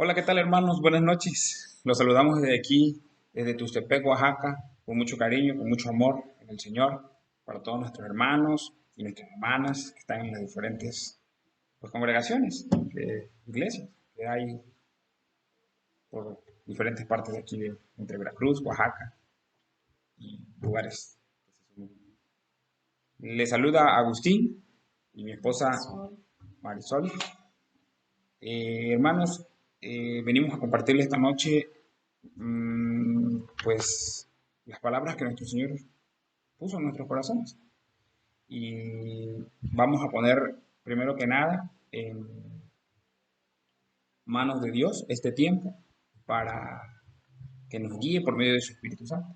Hola, ¿qué tal, hermanos? Buenas noches. Los saludamos desde aquí, desde Tuxtepec, Oaxaca, con mucho cariño, con mucho amor en el Señor, para todos nuestros hermanos y nuestras hermanas que están en las diferentes congregaciones de iglesias que hay por diferentes partes de aquí, entre Veracruz, Oaxaca y lugares. Les saluda Agustín y mi esposa Marisol. Hermanos, venimos a compartirles esta noche pues las palabras que nuestro Señor puso en nuestros corazones. Y vamos a poner primero que nada en manos de Dios este tiempo para que nos guíe por medio de su Espíritu Santo.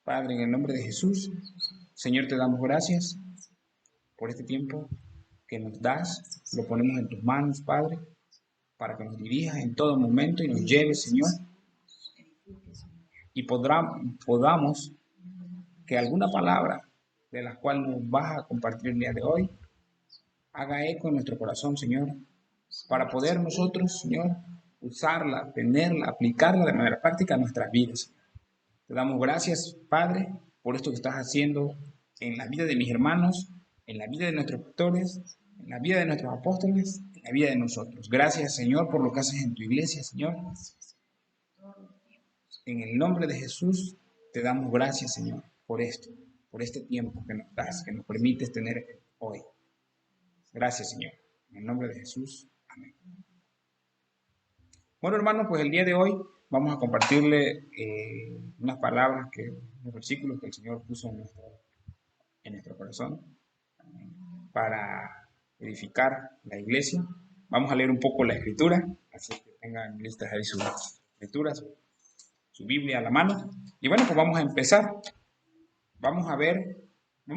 Padre, en el nombre de Jesús, Señor, te damos gracias por este tiempo que nos das. Lo ponemos en tus manos, Padre, para que nos dirijas en todo momento y nos lleves, Señor, y podamos que alguna palabra de la cual nos vas a compartir el día de hoy haga eco en nuestro corazón, Señor, para poder nosotros, Señor, usarla, tenerla, aplicarla de manera práctica a nuestras vidas. Te damos gracias, Padre, por esto que estás haciendo en la vida de mis hermanos, en la vida de nuestros pastores, en la vida de nuestros apóstoles, en la vida de nosotros. Gracias, Señor, por lo que haces en tu iglesia, Señor. En el nombre de Jesús te damos gracias, Señor, por esto, por este tiempo que nos das, que nos permites tener hoy. Gracias, Señor. En el nombre de Jesús. Amén. Bueno, hermanos, pues el día de hoy vamos a compartirle unas palabras, unos versículos que el Señor puso en nuestro corazón para edificar la iglesia. Vamos a leer un poco la escritura, así que tengan listas ahí sus lecturas, su Biblia a la mano. Y bueno, pues vamos a empezar. Vamos a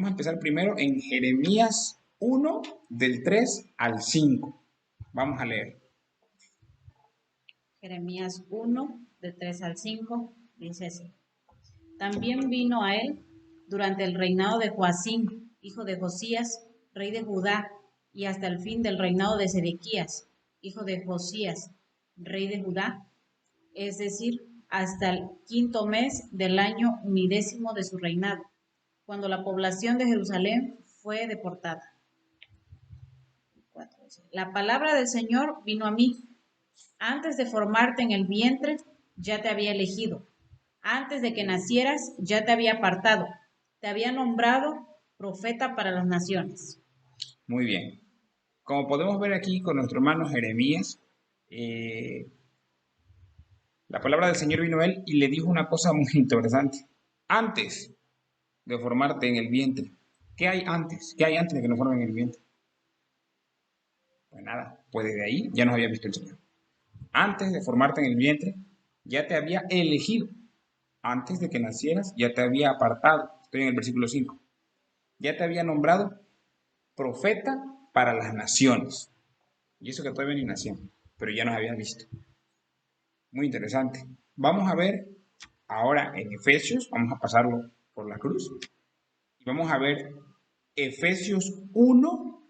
empezar primero en Jeremías 1, del 3 al 5. Vamos a leer. Jeremías 1, del 3 al 5, dice así. También vino a él durante el reinado de Joacim, hijo de Josías, rey de Judá, y hasta el fin del reinado de Sedequías, hijo de Josías, rey de Judá, es decir, hasta el quinto mes del año 11º de su reinado, cuando la población de Jerusalén fue deportada. La palabra del Señor vino a mí. Antes de formarte en el vientre, ya te había elegido. Antes de que nacieras, ya te había apartado. Te había nombrado profeta para las naciones. Muy bien. Como podemos ver aquí con nuestro hermano Jeremías, la palabra del Señor vino a él y le dijo una cosa muy interesante. Antes de formarte en el vientre. ¿Qué hay antes? ¿Qué hay antes de que nos formen en el vientre? Pues nada, pues desde ahí ya nos había visto el Señor. Antes de formarte en el vientre, ya te había elegido. Antes de que nacieras, ya te había apartado. Estoy en el versículo 5. Ya te había nombrado profeta para las naciones. Y eso que todavía ni nació, pero ya nos había visto. Muy interesante. Vamos a ver ahora en Efesios, vamos a pasarlo por la cruz. Y vamos a ver Efesios 1,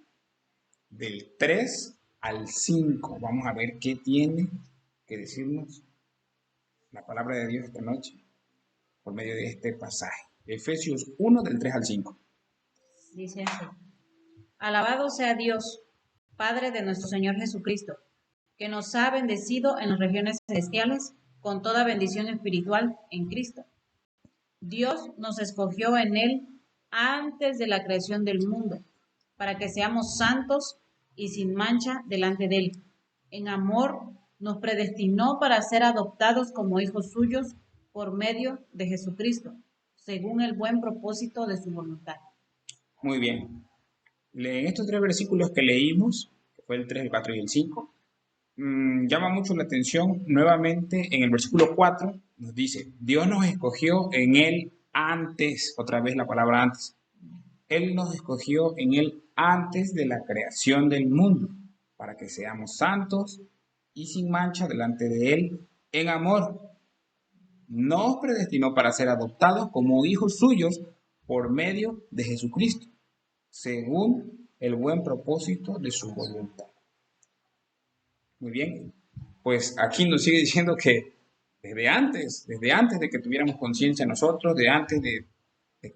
del 3 al 5. Vamos a ver qué tiene que decirnos la palabra de Dios esta noche por medio de este pasaje. Efesios 1, del 3 al 5. Dice así. Alabado sea Dios, Padre de nuestro Señor Jesucristo, que nos ha bendecido en las regiones celestiales con toda bendición espiritual en Cristo. Dios nos escogió en Él antes de la creación del mundo, para que seamos santos y sin mancha delante de Él. En amor nos predestinó para ser adoptados como hijos suyos por medio de Jesucristo, según el buen propósito de su voluntad. Muy bien. En estos tres versículos que leímos, que fue el 3, el 4 y el 5, llama mucho la atención nuevamente en el versículo 4, nos dice, Dios nos escogió en Él antes, otra vez la palabra antes. Él nos escogió en Él antes de la creación del mundo, para que seamos santos y sin mancha delante de Él en amor. Nos predestinó para ser adoptados como hijos suyos por medio de Jesucristo, según el buen propósito de su voluntad. Muy bien, pues aquí nos sigue diciendo que desde antes de que tuviéramos conciencia nosotros, de antes de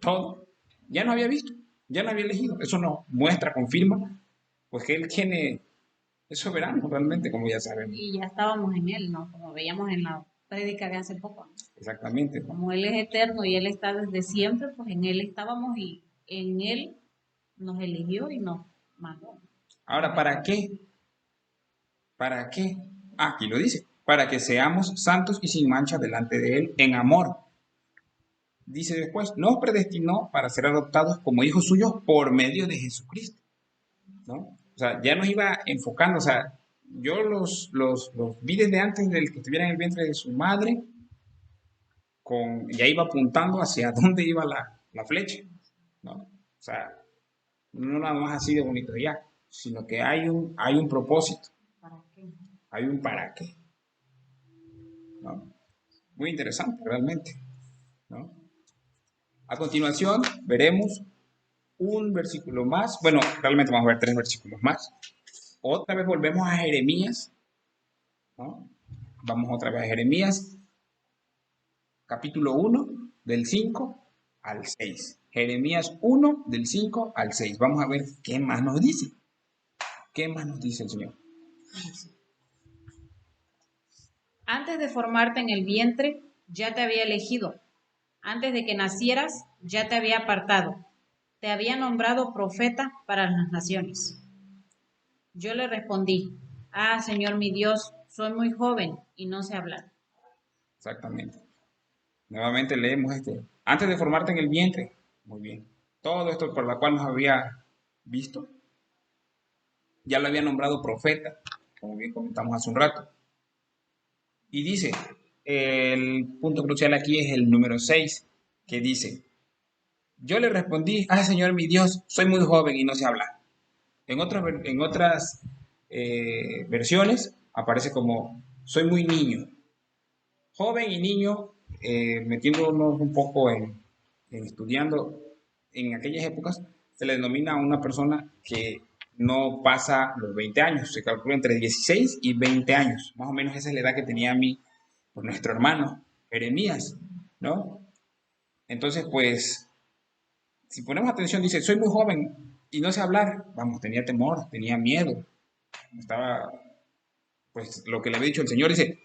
todo, ya no había visto, ya no había elegido. Eso nos muestra, confirma, pues que Él tiene, es soberano realmente, como ya sabemos. Y ya estábamos en Él, ¿no? Como veíamos en la prédica de hace poco, ¿no? Exactamente. Como Él es eterno y Él está desde siempre, pues en Él estábamos y en Él nos eligió y nos mandó. Ahora, ¿para qué? ¿Para qué? Ah, aquí lo dice, para que seamos santos y sin mancha delante de Él en amor. Dice después, nos predestinó para ser adoptados como hijos suyos por medio de Jesucristo, ¿no? O sea, ya nos iba enfocando, o sea, yo los vi desde antes del que estuviera en el vientre de su madre, ya iba apuntando hacia dónde iba la flecha, ¿no? O sea, no nada más así de bonito ya, sino que hay un propósito, ¿Para qué? hay un para qué, ¿no? Muy interesante realmente, ¿no? A continuación veremos un versículo más, bueno, realmente vamos a ver tres versículos más. Otra vez volvemos a Jeremías, ¿no? Vamos otra vez a Jeremías, capítulo 1, del 5 al 6. Jeremías 1, del 5 al 6. Vamos a ver qué más nos dice. ¿Qué más nos dice el Señor? Antes de formarte en el vientre, ya te había elegido. Antes de que nacieras, ya te había apartado. Te había nombrado profeta para las naciones. Yo le respondí, ah, Señor mi Dios, soy muy joven y no sé hablar. Exactamente. Nuevamente leemos antes de formarte en el vientre. Muy bien. Todo esto por la cual nos había visto, ya lo había nombrado profeta, como bien comentamos hace un rato. Y dice, el punto crucial aquí es el número 6, que dice, yo le respondí, ah, Señor mi Dios, soy muy joven y no sé hablar. En otras versiones aparece como, soy muy niño. Joven y niño, metiéndonos un poco en estudiando, en aquellas épocas se le denomina a una persona que no pasa los 20 años, se calcula entre 16 y 20 años, más o menos esa es la edad que tenía pues, nuestro hermano Jeremías, ¿no? Entonces, pues, si ponemos atención, dice, soy muy joven y no sé hablar, vamos, tenía temor, tenía miedo, estaba, pues, lo que le había dicho el Señor, dice,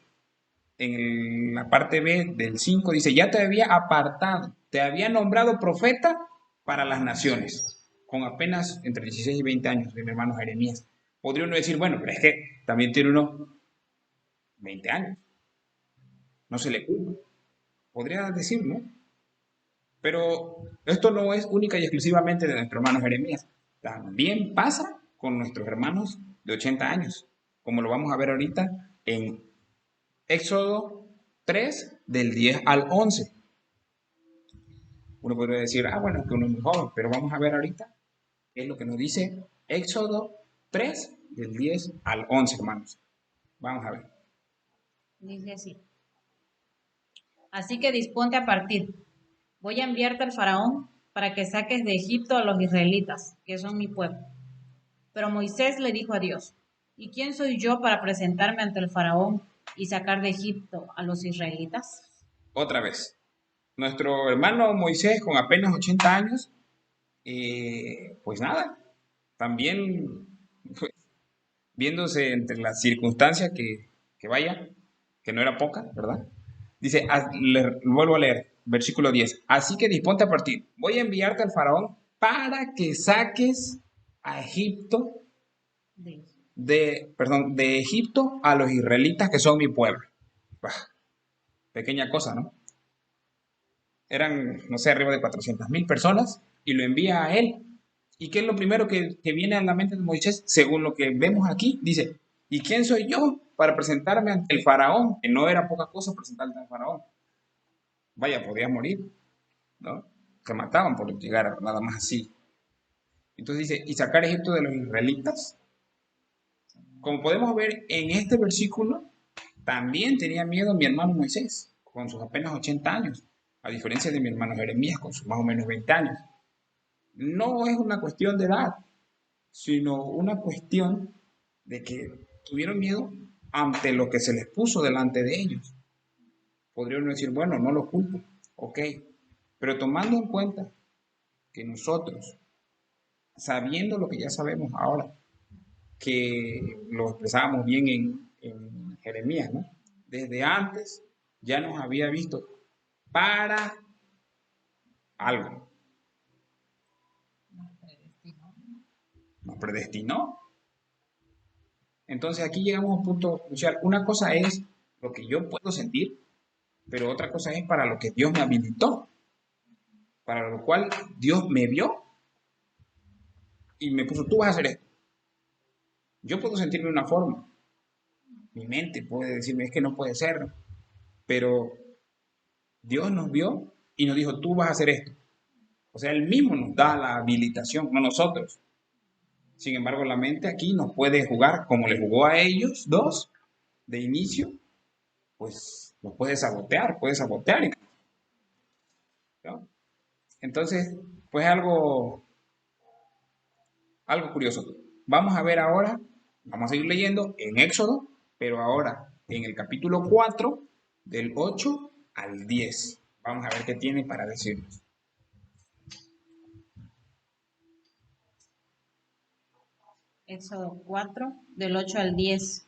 en la parte B del 5 dice, ya te había apartado, te había nombrado profeta para las naciones, con apenas entre 16 y 20 años de mi hermano Jeremías. Podría uno decir, bueno, pero es que también tiene unos 20 años, no se le culpa. Podría decir, ¿no? Pero esto no es única y exclusivamente de nuestro hermano Jeremías. También pasa con nuestros hermanos de 80 años, como lo vamos a ver ahorita en Éxodo 3, del 10 al 11. Uno podría decir, ah, bueno, que uno es muy joven, pero vamos a ver ahorita qué es lo que nos dice Éxodo 3, del 10 al 11, hermanos. Vamos a ver. Dice así, así que disponte a partir. Voy a enviarte al faraón para que saques de Egipto a los israelitas, que son mi pueblo. Pero Moisés le dijo a Dios, ¿y quién soy yo para presentarme ante el faraón y sacar de Egipto a los israelitas? Otra vez. Nuestro hermano Moisés, con apenas 80 años, pues nada, también pues, viéndose entre las circunstancias que vaya, que no era poca, ¿verdad? Dice, vuelvo a leer, versículo 10. Así que disponte a partir. Voy a enviarte al faraón para que saques a Egipto, de Egipto a los israelitas que son mi pueblo. Bah, pequeña cosa, ¿no? Eran, no sé, arriba de 400.000 personas y lo envía a él. ¿Y qué es lo primero que viene a la mente de Moisés? Según lo que vemos aquí, dice, ¿y quién soy yo para presentarme ante el faraón? Que no era poca cosa presentarte al faraón. Vaya, podías morir, ¿no? Te mataban por llegar nada más así. Entonces dice, ¿y sacar a Egipto de los israelitas? Como podemos ver en este versículo, también tenía miedo mi hermano Moisés, con sus apenas 80 años, a diferencia de mi hermano Jeremías, con sus más o menos 20 años. No es una cuestión de edad, sino una cuestión de que tuvieron miedo ante lo que se les puso delante de ellos. Podrían decir, bueno, no lo culpo, ok, pero tomando en cuenta que nosotros, sabiendo lo que ya sabemos ahora, que lo expresábamos bien en Jeremías, ¿no? Desde antes ya nos había visto para algo, nos predestinó. Entonces aquí llegamos a un punto crucial. Una cosa es lo que yo puedo sentir, pero otra cosa es para lo que Dios me habilitó, para lo cual Dios me vio y me puso, tú vas a hacer esto. Yo puedo sentirme de una forma, mi mente puede decirme, es que no puede ser, pero Dios nos vio y nos dijo, tú vas a hacer esto. O sea, Él mismo nos da la habilitación, no nosotros. Sin embargo, la mente aquí nos puede jugar como le jugó a ellos dos de inicio, pues nos puede sabotear, ¿no? Entonces, pues algo curioso. Vamos a ver ahora, vamos a seguir leyendo en Éxodo, pero ahora en el capítulo 4, del 8 al 10. Vamos a ver qué tiene para decirnos. Éxodo 4, del 8 al 10,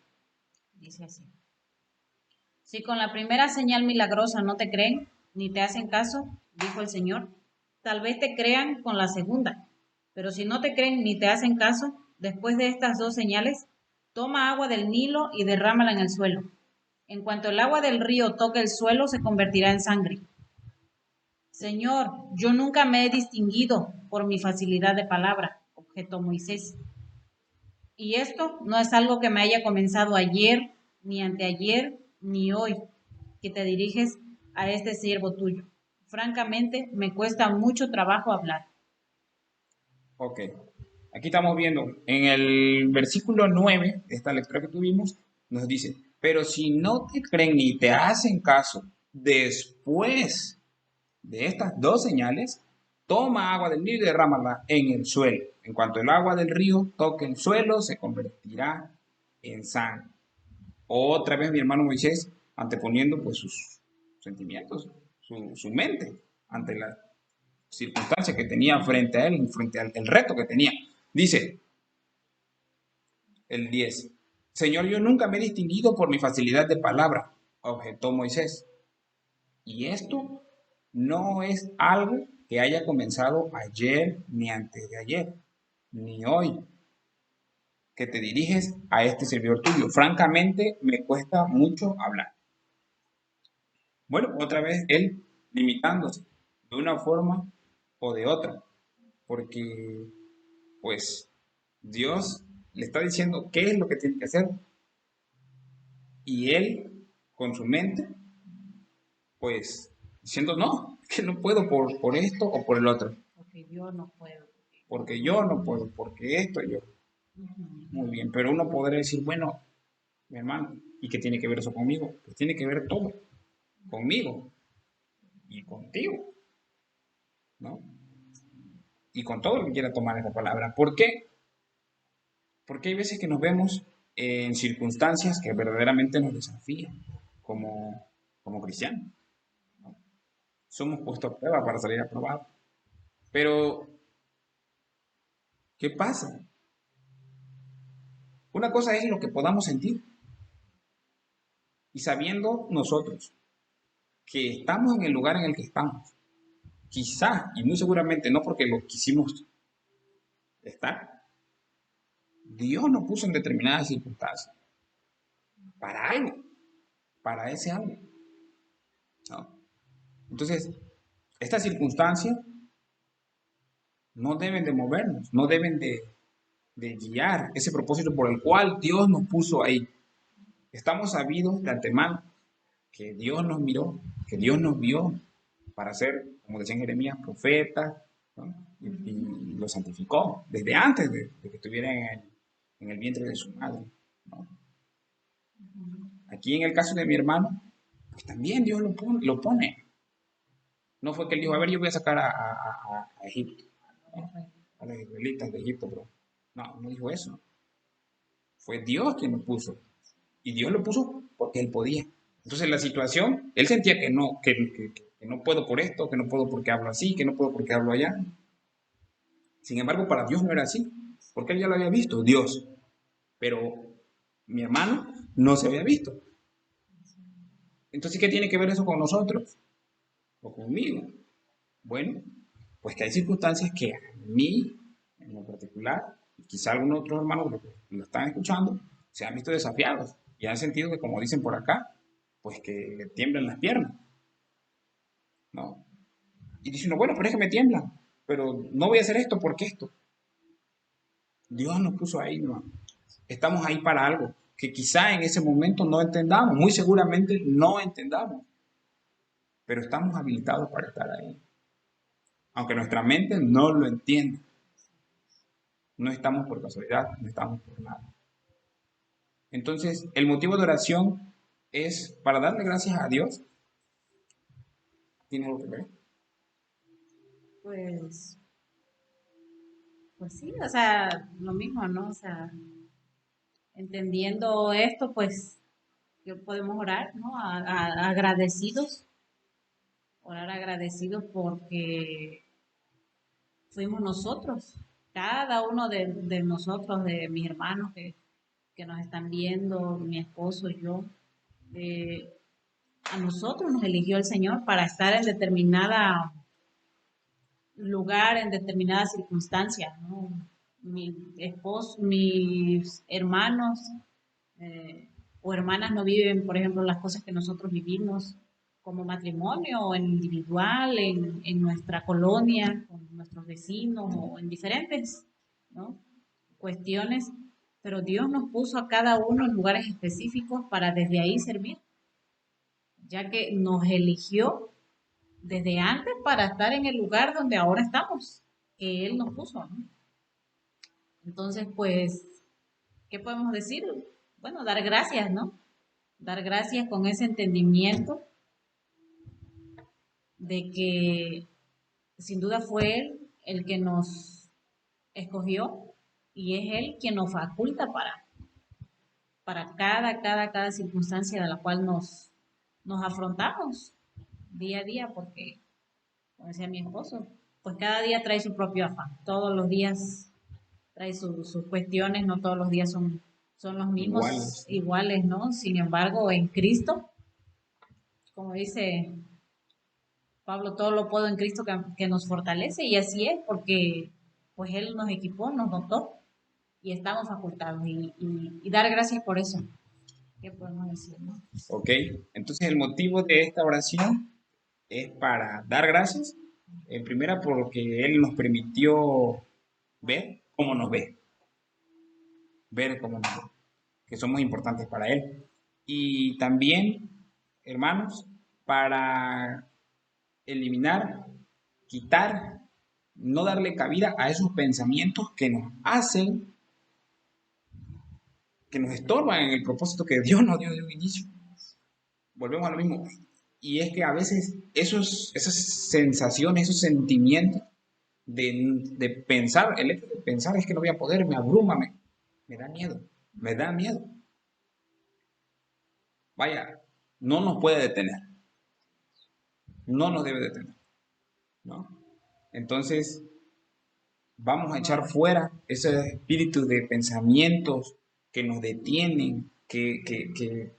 dice así. Si con la primera señal milagrosa no te creen, ni te hacen caso, dijo el Señor, tal vez te crean con la segunda. Pero si no te creen ni te hacen caso, después de estas dos señales, toma agua del Nilo y derrámala en el suelo. En cuanto el agua del río toque el suelo, se convertirá en sangre. Señor, yo nunca me he distinguido por mi facilidad de palabra, objetó Moisés. Y esto no es algo que me haya comenzado ayer, ni anteayer, ni hoy, que te diriges a este siervo tuyo. Francamente, me cuesta mucho trabajo hablar. Ok, aquí estamos viendo en el versículo 9 de esta lectura que tuvimos, nos dice, pero si no te creen ni te hacen caso después de estas dos señales, toma agua del río y derrámala en el suelo. En cuanto el agua del río toque el suelo, se convertirá en sangre. Otra vez mi hermano Moisés anteponiendo pues sus sentimientos, su mente ante la circunstancia que tenía frente a él, frente al el reto que tenía. Dice el 10, Señor, yo nunca me he distinguido por mi facilidad de palabra, objetó Moisés. Y esto no es algo que haya comenzado ayer, ni antes de ayer, ni hoy, que te diriges a este servidor tuyo. Francamente, me cuesta mucho hablar. Bueno, otra vez él limitándose de una forma o de otra, porque pues Dios le está diciendo qué es lo que tiene que hacer y él con su mente pues diciendo no, que no puedo por esto o por el otro, Porque yo no puedo. porque yo no puedo, porque esto yo. Muy bien, pero uno podría decir, bueno, mi hermano, ¿y qué tiene que ver eso conmigo? Pues tiene que ver todo, conmigo y contigo, ¿no? Y con todo lo que quiera tomar esa palabra. ¿Por qué? Porque hay veces que nos vemos en circunstancias que verdaderamente nos desafían como cristianos, ¿no? Somos puestos a prueba para salir aprobados. Pero, ¿qué pasa? Una cosa es lo que podamos sentir y sabiendo nosotros que estamos en el lugar en el que estamos, quizá y muy seguramente no porque lo quisimos estar, Dios nos puso en determinadas circunstancias para algo, para ese algo, ¿no? Entonces, estas circunstancias no deben de movernos, no deben de guiar ese propósito por el cual Dios nos puso ahí. Estamos sabidos de antemano que Dios nos miró, que Dios nos vio para ser, como decía en Jeremías, profetas, ¿no? Y lo santificó desde antes de que estuviera en el vientre de su madre, ¿no? Aquí en el caso de mi hermano, pues también Dios lo pone. No fue que él dijo, a ver, yo voy a sacar a Egipto, ¿no? A los israelitas de Egipto, bro. No, no dijo eso. Fue Dios quien lo puso. Y Dios lo puso porque Él podía. Entonces la situación, Él sentía que no puedo por esto, que no puedo porque hablo así, que no puedo porque hablo allá. Sin embargo, para Dios no era así, porque Él ya lo había visto, Dios. Pero mi hermano no se había visto. Entonces, ¿qué tiene que ver eso con nosotros? O conmigo. Bueno, pues que hay circunstancias que a mí, en lo particular, y quizá algunos otros hermanos que lo están escuchando, se han visto desafiados y han sentido que, como dicen por acá, pues que le tiemblan las piernas, ¿no? Y dicen, no, bueno, pero es que me tiemblan, pero no voy a hacer esto porque esto. Dios nos puso ahí, ¿no? Estamos ahí para algo que quizá en ese momento no entendamos, muy seguramente no entendamos, pero estamos habilitados para estar ahí. Aunque nuestra mente no lo entienda. No estamos por casualidad, no estamos por nada. Entonces, el motivo de oración es para darle gracias a Dios. ¿Tiene algo que ver? Pues, pues sí, o sea, lo mismo, ¿no? O sea, entendiendo esto, pues, que podemos orar, ¿no? Agradecidos, orar agradecidos porque fuimos nosotros, cada uno de nosotros, de mis hermanos que nos están viendo, mi esposo y yo, eh, a nosotros nos eligió el Señor para estar en determinada lugar, en determinadas circunstancias, ¿no? Mi esposo, mis hermanos o hermanas no viven, por ejemplo, las cosas que nosotros vivimos como matrimonio, en individual, en nuestra colonia, con nuestros vecinos o en diferentes, ¿no? Cuestiones, pero Dios nos puso a cada uno en lugares específicos para desde ahí servir, ya que nos eligió desde antes para estar en el lugar donde ahora estamos, que Él nos puso, ¿no? Entonces, pues, ¿qué podemos decir? Bueno, dar gracias, ¿no? Dar gracias con ese entendimiento de que sin duda fue Él el que nos escogió y es Él quien nos faculta para cada circunstancia de la cual nos afrontamos día a día, porque, como decía mi esposo, pues cada día trae su propio afán, todos los días trae sus cuestiones, no todos los días son los mismos Iguales. iguales, ¿no? Sin embargo, en Cristo, como dice Pablo, todo lo puedo en Cristo que nos fortalece y así es, porque pues Él nos equipó, nos dotó y estamos facultados y dar gracias por eso. ¿Qué podemos decir, no? Ok, entonces el motivo de esta oración es para dar gracias, en primera porque Él nos permitió ver cómo nos ve, ver cómo nos ve, que somos importantes para Él. Y también, hermanos, para eliminar, quitar, no darle cabida a esos pensamientos que nos hacen, que nos estorban en el propósito que Dios nos dio de un inicio. Volvemos a lo mismo. Y es que a veces esas sensaciones, esos sentimientos de pensar, el hecho de pensar es que no voy a poder, me abruma, me da miedo, me da miedo. Vaya, no nos puede detener, no nos debe detener, ¿no? Entonces, vamos a echar fuera ese espíritu de pensamientos que nos detienen, que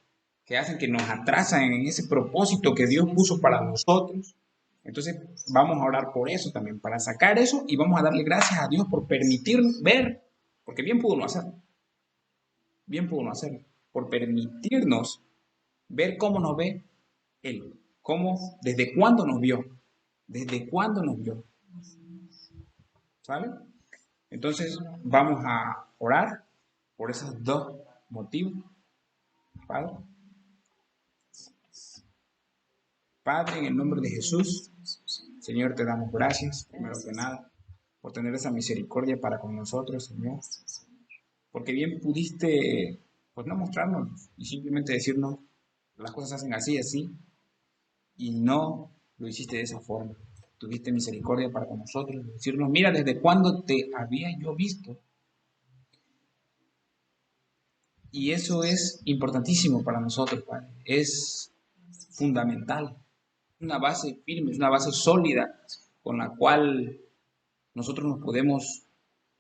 hacen que nos atrasan en ese propósito que Dios puso para nosotros. Entonces vamos a orar por eso también, para sacar eso y vamos a darle gracias a Dios por permitirnos ver, porque bien pudo no hacerlo, por permitirnos ver cómo nos ve Él, cómo, desde cuándo nos vio, desde cuándo nos vio, ¿sale? Entonces vamos a orar por esos dos motivos, Padre. Padre, en el nombre de Jesús, Señor, te damos gracias, primero que nada, por tener esa misericordia para con nosotros, Señor, porque bien pudiste, pues no mostrarnos y simplemente decirnos, las cosas se hacen así, así, y no lo hiciste de esa forma. Tuviste misericordia para con nosotros, decirnos, mira, desde cuándo te había yo visto, Y eso es importantísimo para nosotros, Padre. Es fundamental. Una base firme, es una base sólida con la cual nosotros nos podemos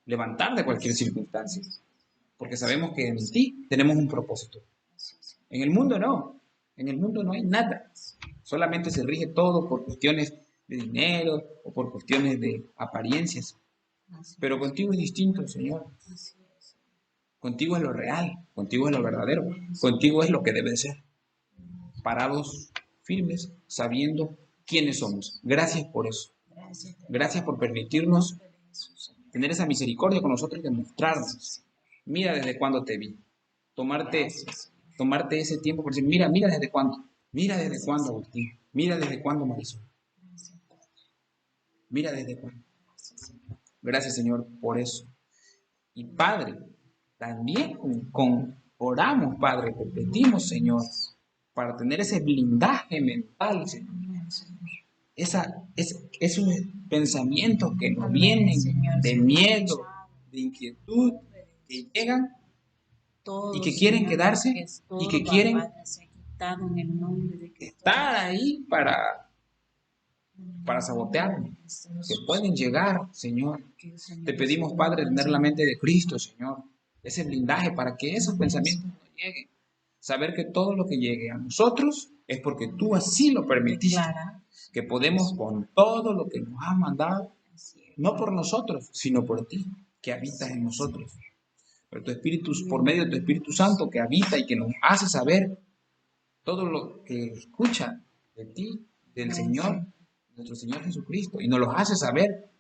levantar de cualquier circunstancia. Porque sabemos que en ti tenemos un propósito. En el mundo no. En el mundo no hay nada. Solamente se rige todo por cuestiones de dinero o por cuestiones de apariencias. Pero contigo es distinto, Señor. Contigo es lo real, contigo es lo verdadero, contigo es lo que debe ser. Parados, firmes, sabiendo quiénes somos. Gracias por eso. Gracias por permitirnos tener esa misericordia con nosotros y demostrarnos. Mira desde cuándo te vi. Tomarte, tomarte ese tiempo por decir, mira desde cuándo. Mira desde cuándo, Agustín. Mira desde cuándo, Marisol. Mira desde cuándo. Gracias, Señor, por eso. Y Padre, también oramos, Padre, te pedimos, Señor, para tener ese blindaje mental, Señor. Esos pensamientos que nos vienen de miedo, de inquietud, que llegan y que quieren quedarse y que quieren estar ahí para sabotearnos, que pueden llegar, Señor. Te pedimos, Padre, tener la mente de Cristo, Señor. Ese blindaje para que esos pensamientos no lleguen. Saber que todo lo que llegue a nosotros es porque tú así lo permitiste. Que podemos con todo lo que nos has mandado, no por nosotros, sino por ti, que habitas en nosotros. Pero tu Espíritu, por medio de tu Espíritu Santo que habita y que nos hace saber todo lo que escucha de ti, del Señor, nuestro Señor Jesucristo, y nos lo hace saber,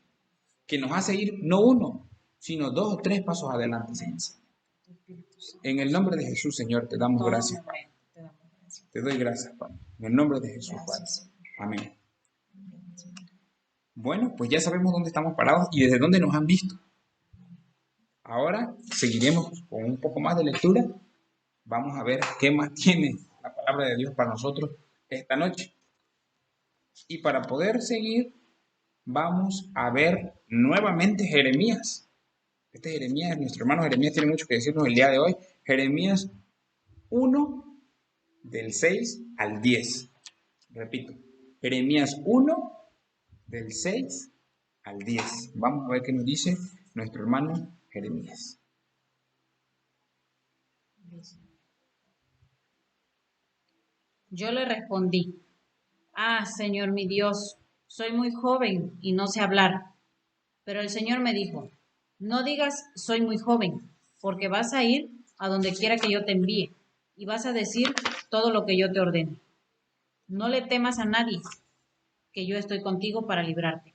que nos hace ir no uno, sino 2 o 3 pasos adelante, Señor. En el nombre de Jesús, Señor, te damos gracias, Padre. Te doy gracias, Padre. En el nombre de Jesús, Padre. Amén. Bueno, pues ya sabemos dónde estamos parados y desde dónde nos han visto. Ahora seguiremos con un poco más de lectura. Vamos a ver qué más tiene la palabra de Dios para nosotros esta noche. Y para poder seguir, vamos a ver nuevamente Jeremías. Este Jeremías, nuestro hermano Jeremías tiene mucho que decirnos el día de hoy. Jeremías 1, del 6 al 10. Repito, Jeremías 1, del 6 al 10. Vamos a ver qué nos dice nuestro hermano Jeremías. Yo le respondí, ah, Señor mi Dios, soy muy joven y no sé hablar. Pero el Señor me dijo, no digas soy muy joven, porque vas a ir a donde quiera que yo te envíe y vas a decir todo lo que yo te ordene. No le temas a nadie, que yo estoy contigo para librarte,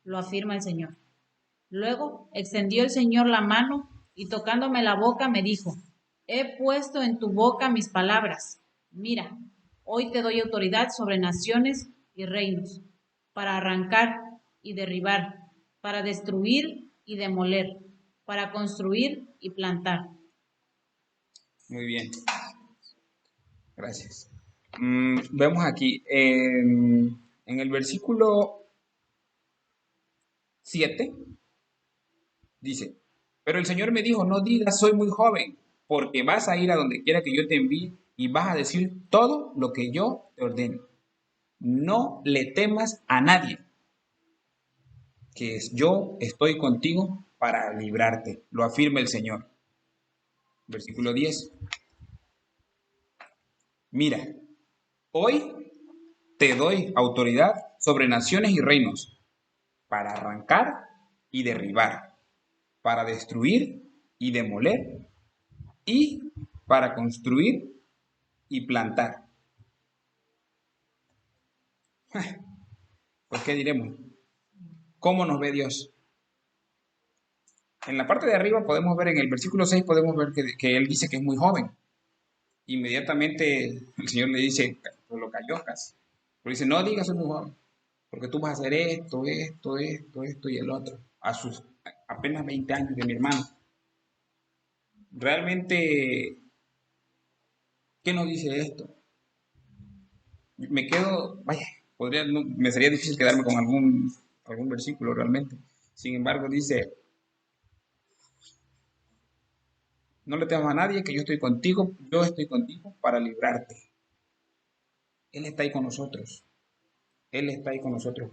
lo afirma el Señor. Luego extendió el Señor la mano y tocándome la boca me dijo, he puesto en tu boca mis palabras. Mira, hoy te doy autoridad sobre naciones y reinos, para arrancar y derribar, para destruir y demoler, para construir y plantar. Muy bien. Gracias. Vemos aquí en el versículo 7, dice, pero el Señor me dijo, no digas soy muy joven, porque vas a ir a donde quiera que yo te envíe y vas a decir todo lo que yo te ordene. No le temas a nadie, que yo estoy contigo para librarte, lo afirma el Señor. Versículo 10. Mira, hoy te doy autoridad sobre naciones y reinos para arrancar y derribar, para destruir y demoler y para construir y plantar. Pues, ¿qué diremos? ¿Cómo nos ve Dios? En la parte de arriba podemos ver, en el versículo 6, podemos ver que Él dice que es muy joven. Inmediatamente el Señor le dice, pues lo cayó casi. Pero dice, no digas soy muy joven, porque tú vas a hacer esto y el otro, a sus apenas 20 años de mi hermano. Realmente, ¿qué nos dice esto? Me quedo, vaya, me sería difícil quedarme con algún versículo realmente. Sin embargo, dice, No le temas a nadie, que yo estoy contigo para librarte. Él está ahí con nosotros. Él está ahí con nosotros.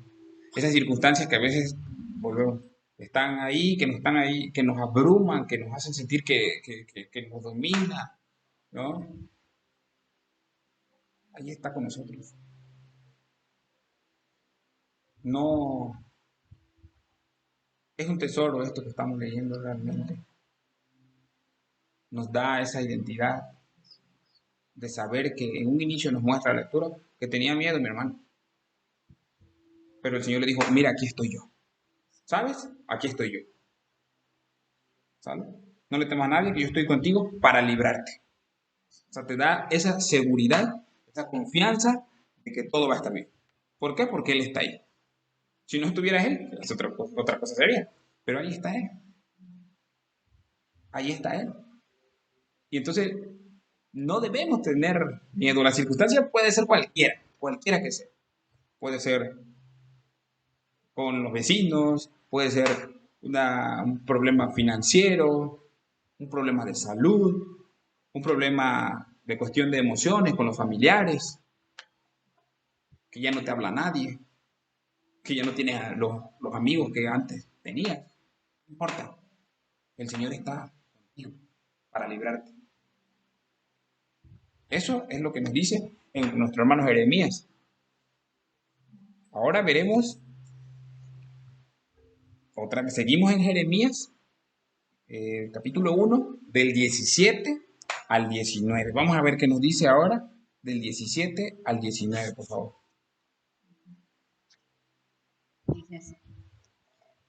Esas circunstancias que a veces volvemos, están ahí, que nos abruman, que nos hacen sentir que nos domina, ¿no? Ahí está con nosotros. No, es un tesoro esto que estamos leyendo realmente. Nos da esa identidad de saber que en un inicio nos muestra la lectura que tenía miedo mi hermano. Pero el Señor le dijo, mira, aquí estoy yo. ¿Sabes? Aquí estoy yo. ¿Sabes? No le temas a nadie, que yo estoy contigo para librarte. O sea, te da esa seguridad, esa confianza de que todo va a estar bien. ¿Por qué? Porque Él está ahí. Si no estuviera Él, es otra cosa sería. Pero ahí está Él. Ahí está Él. Y entonces no debemos tener miedo. La circunstancia puede ser cualquiera que sea. Puede ser con los vecinos, puede ser un problema financiero, un problema de salud, un problema de cuestión de emociones con los familiares, que ya no te habla nadie, que ya no tienes a los amigos que antes tenías. No importa, el Señor está contigo para librarte. Eso es lo que nos dice en nuestro hermano Jeremías. Ahora veremos otra vez. Seguimos en Jeremías, capítulo 1, del 17 al 19. Vamos a ver qué nos dice ahora del 17 al 19, por favor. Dice así.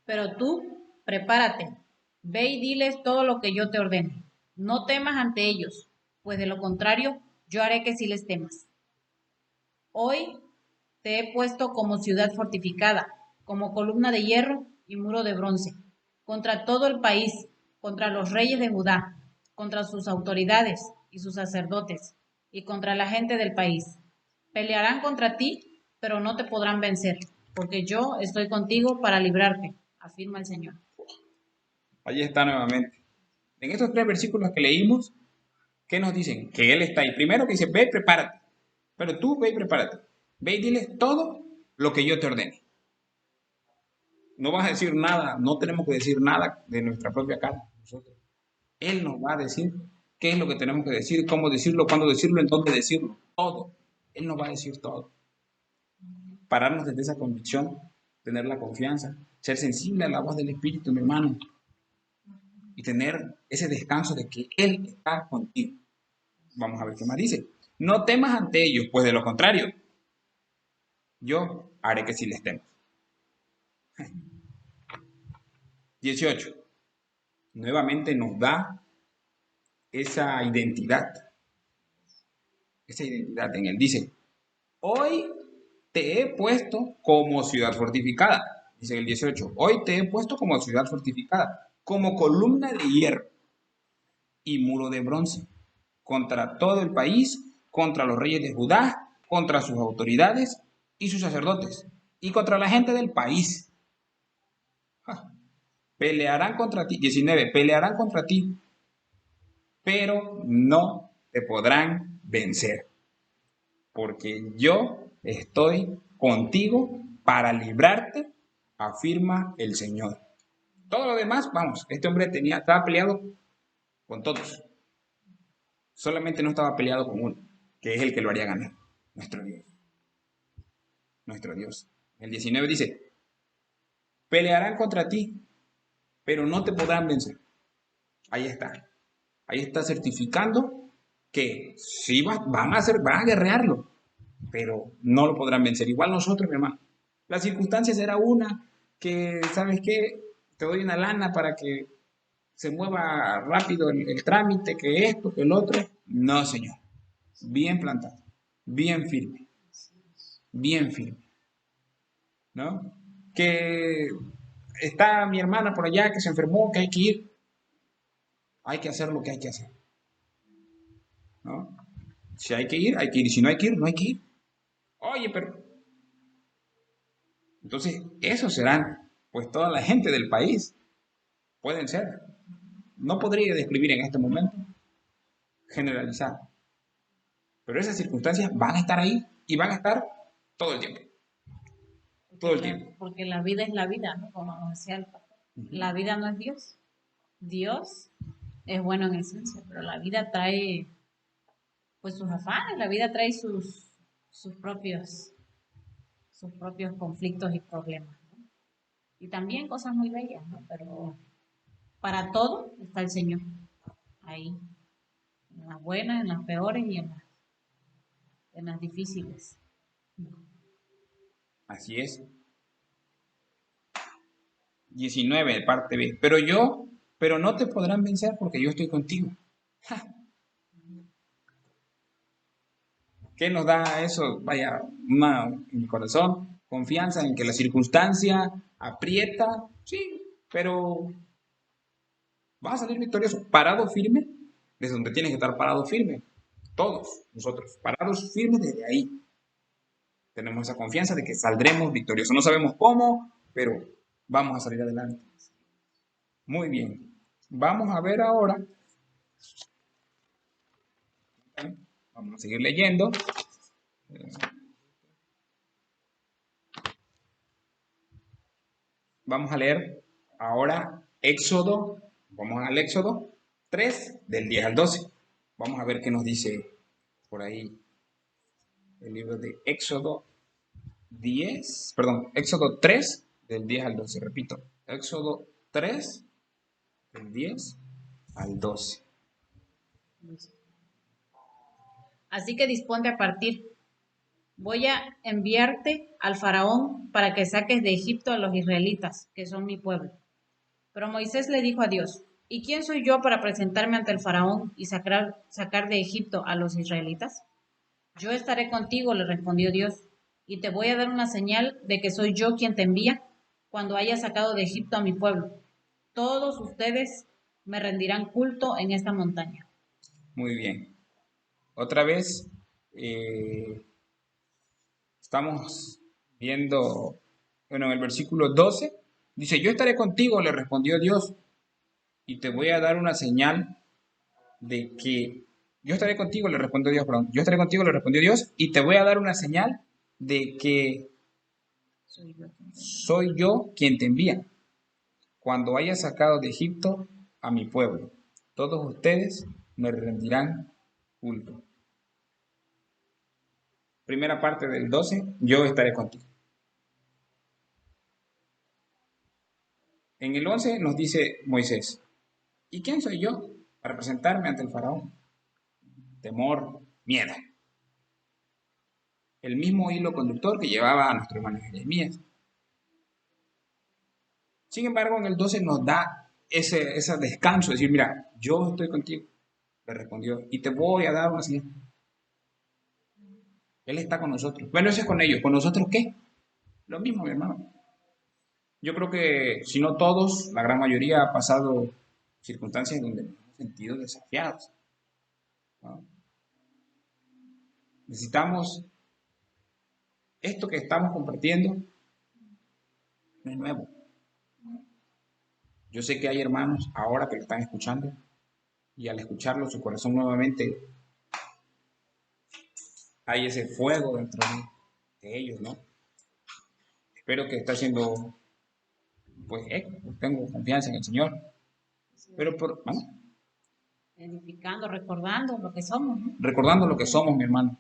Pero tú, prepárate, ve y diles todo lo que yo te ordene. No temas ante ellos, pues de lo contrario, yo haré que sí les temas. Hoy te he puesto como ciudad fortificada, como columna de hierro y muro de bronce, contra todo el país, contra los reyes de Judá, contra sus autoridades y sus sacerdotes, y contra la gente del país. Pelearán contra ti, pero no te podrán vencer, porque yo estoy contigo para librarte, afirma el Señor. Ahí está nuevamente. En estos 3 versículos que leímos, ¿qué nos dicen? Que Él está ahí. Primero que dice, ve, prepárate. Pero tú ve y prepárate. Ve y diles todo lo que yo te ordene. No vas a decir nada, no tenemos que decir nada de nuestra propia cara. Nosotros. Él nos va a decir qué es lo que tenemos que decir, cómo decirlo, cuándo decirlo, en dónde decirlo. Todo. Él nos va a decir todo. Pararnos desde esa convicción, tener la confianza, ser sensible a la voz del Espíritu, mi hermano, y tener ese descanso de que Él está contigo. Vamos a ver qué más dice. No temas ante ellos, pues de lo contrario, yo haré que sí les temas. 18. Nuevamente nos da esa identidad. Esa identidad en él. Dice, hoy te he puesto como ciudad fortificada. Dice el 18, hoy te he puesto como ciudad fortificada, como columna de hierro y muro de bronce, contra todo el país, contra los reyes de Judá, contra sus autoridades y sus sacerdotes, y contra la gente del país. Pelearán contra ti, 19, pelearán contra ti, pero no te podrán vencer, porque yo estoy contigo para librarte, afirma el Señor. Todo lo demás, vamos, este hombre estaba peleado con todos, solamente no estaba peleado con uno, que es el que lo haría ganar, nuestro Dios. Nuestro Dios. El 19 dice, pelearán contra ti, pero no te podrán vencer. Ahí está. Ahí está certificando que sí van a guerrearlo, pero no lo podrán vencer. Igual nosotros, mi hermano. Las circunstancias era una que, ¿sabes qué? Te doy una lana para que se mueva rápido el trámite, que esto, que el otro. No, Señor. Bien plantado, bien firme, bien firme, ¿no? Que está mi hermana por allá que se enfermó, que hay que ir. Hay que hacer lo que hay que hacer, ¿no? Si hay que ir, hay que ir. Si no hay que ir, no hay que ir. Oye, pero... Entonces, esos serán, pues, toda la gente del país. Pueden ser. no podría describir en este momento, generalizar. Pero esas circunstancias van a estar ahí y van a estar todo el tiempo. Todo el tiempo. Porque la vida es la vida, ¿no? Como nos decía el pastor. La vida no es Dios. Dios es bueno en esencia, pero la vida trae pues sus afanes, la vida trae sus propios conflictos y problemas, ¿no? Y también cosas muy bellas, ¿no? Pero para todo está el Señor, ahí, en las buenas, en las peores y en las difíciles. Así es. 19, parte B. Pero no te podrán vencer porque yo estoy contigo. ¿Qué nos da eso? Vaya, en mi corazón, confianza en que la circunstancia aprieta, sí, pero vas a salir victorioso, parado firme, desde donde tienes que estar parado firme. Todos nosotros, parados firmes desde ahí. Tenemos esa confianza de que saldremos victoriosos. No sabemos cómo, pero vamos a salir adelante. Muy bien. Vamos a ver ahora. Vamos a seguir leyendo. Vamos a leer ahora Éxodo. Vamos al Éxodo 3, del 10 al 12. Vamos a ver qué nos dice por ahí el libro de Éxodo Éxodo 3, del 10 al 12. Repito, Éxodo 3, del 10 al 12. Así que disponte a partir. Voy a enviarte al faraón para que saques de Egipto a los israelitas, que son mi pueblo. Pero Moisés le dijo a Dios, ¿y quién soy yo para presentarme ante el faraón y sacar de Egipto a los israelitas? Yo estaré contigo, le respondió Dios, y te voy a dar una señal de que soy yo quien te envía cuando haya sacado de Egipto a mi pueblo. Todos ustedes me rendirán culto en esta montaña. Muy bien. Otra vez estamos viendo, bueno, en el versículo 12, dice, yo estaré contigo, le respondió Dios, y te voy a dar una señal de que, yo estaré contigo, le respondió Dios, perdón, yo estaré contigo, le respondió Dios, y te voy a dar una señal de que soy yo quien te envía, cuando haya sacado de Egipto a mi pueblo. Todos ustedes me rendirán culto. Primera parte del 12, yo estaré contigo. En el 11 nos dice Moisés, ¿y quién soy yo para presentarme ante el faraón? Temor, miedo. El mismo hilo conductor que llevaba a nuestro hermano Jeremías. Sin embargo, en el 12 nos da ese descanso, decir, mira, yo estoy contigo, le respondió, y te voy a dar una señal. Él está con nosotros. Bueno, eso es con ellos. ¿Con nosotros qué? Lo mismo, mi hermano. Yo creo que, si no todos, la gran mayoría ha pasado circunstancias donde nos hemos sentido desafiados, ¿no? Necesitamos, esto que estamos compartiendo, no es nuevo. Yo sé que hay hermanos ahora que lo están escuchando y al escucharlo su corazón nuevamente hay ese fuego dentro de ellos, ¿no? Espero que está haciendo, pues, tengo confianza en el Señor. Pero ¿no? Edificando, recordando lo que somos, ¿no? Recordando lo que somos, mi hermano.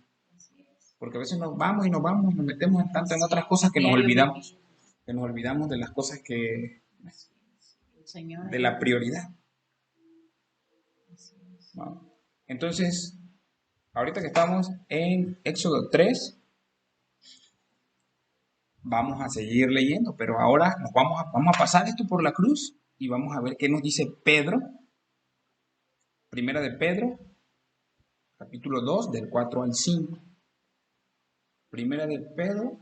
Porque a veces nos vamos y nos metemos tanto en otras cosas que nos olvidamos. Que nos olvidamos de las cosas que, de la prioridad, ¿no? Entonces, ahorita que estamos en Éxodo 3, vamos a seguir leyendo, pero ahora vamos a pasar esto por la cruz y vamos a ver qué nos dice Pedro. Primera de Pedro, capítulo 2, del 4 al 5. Primera de Pedro,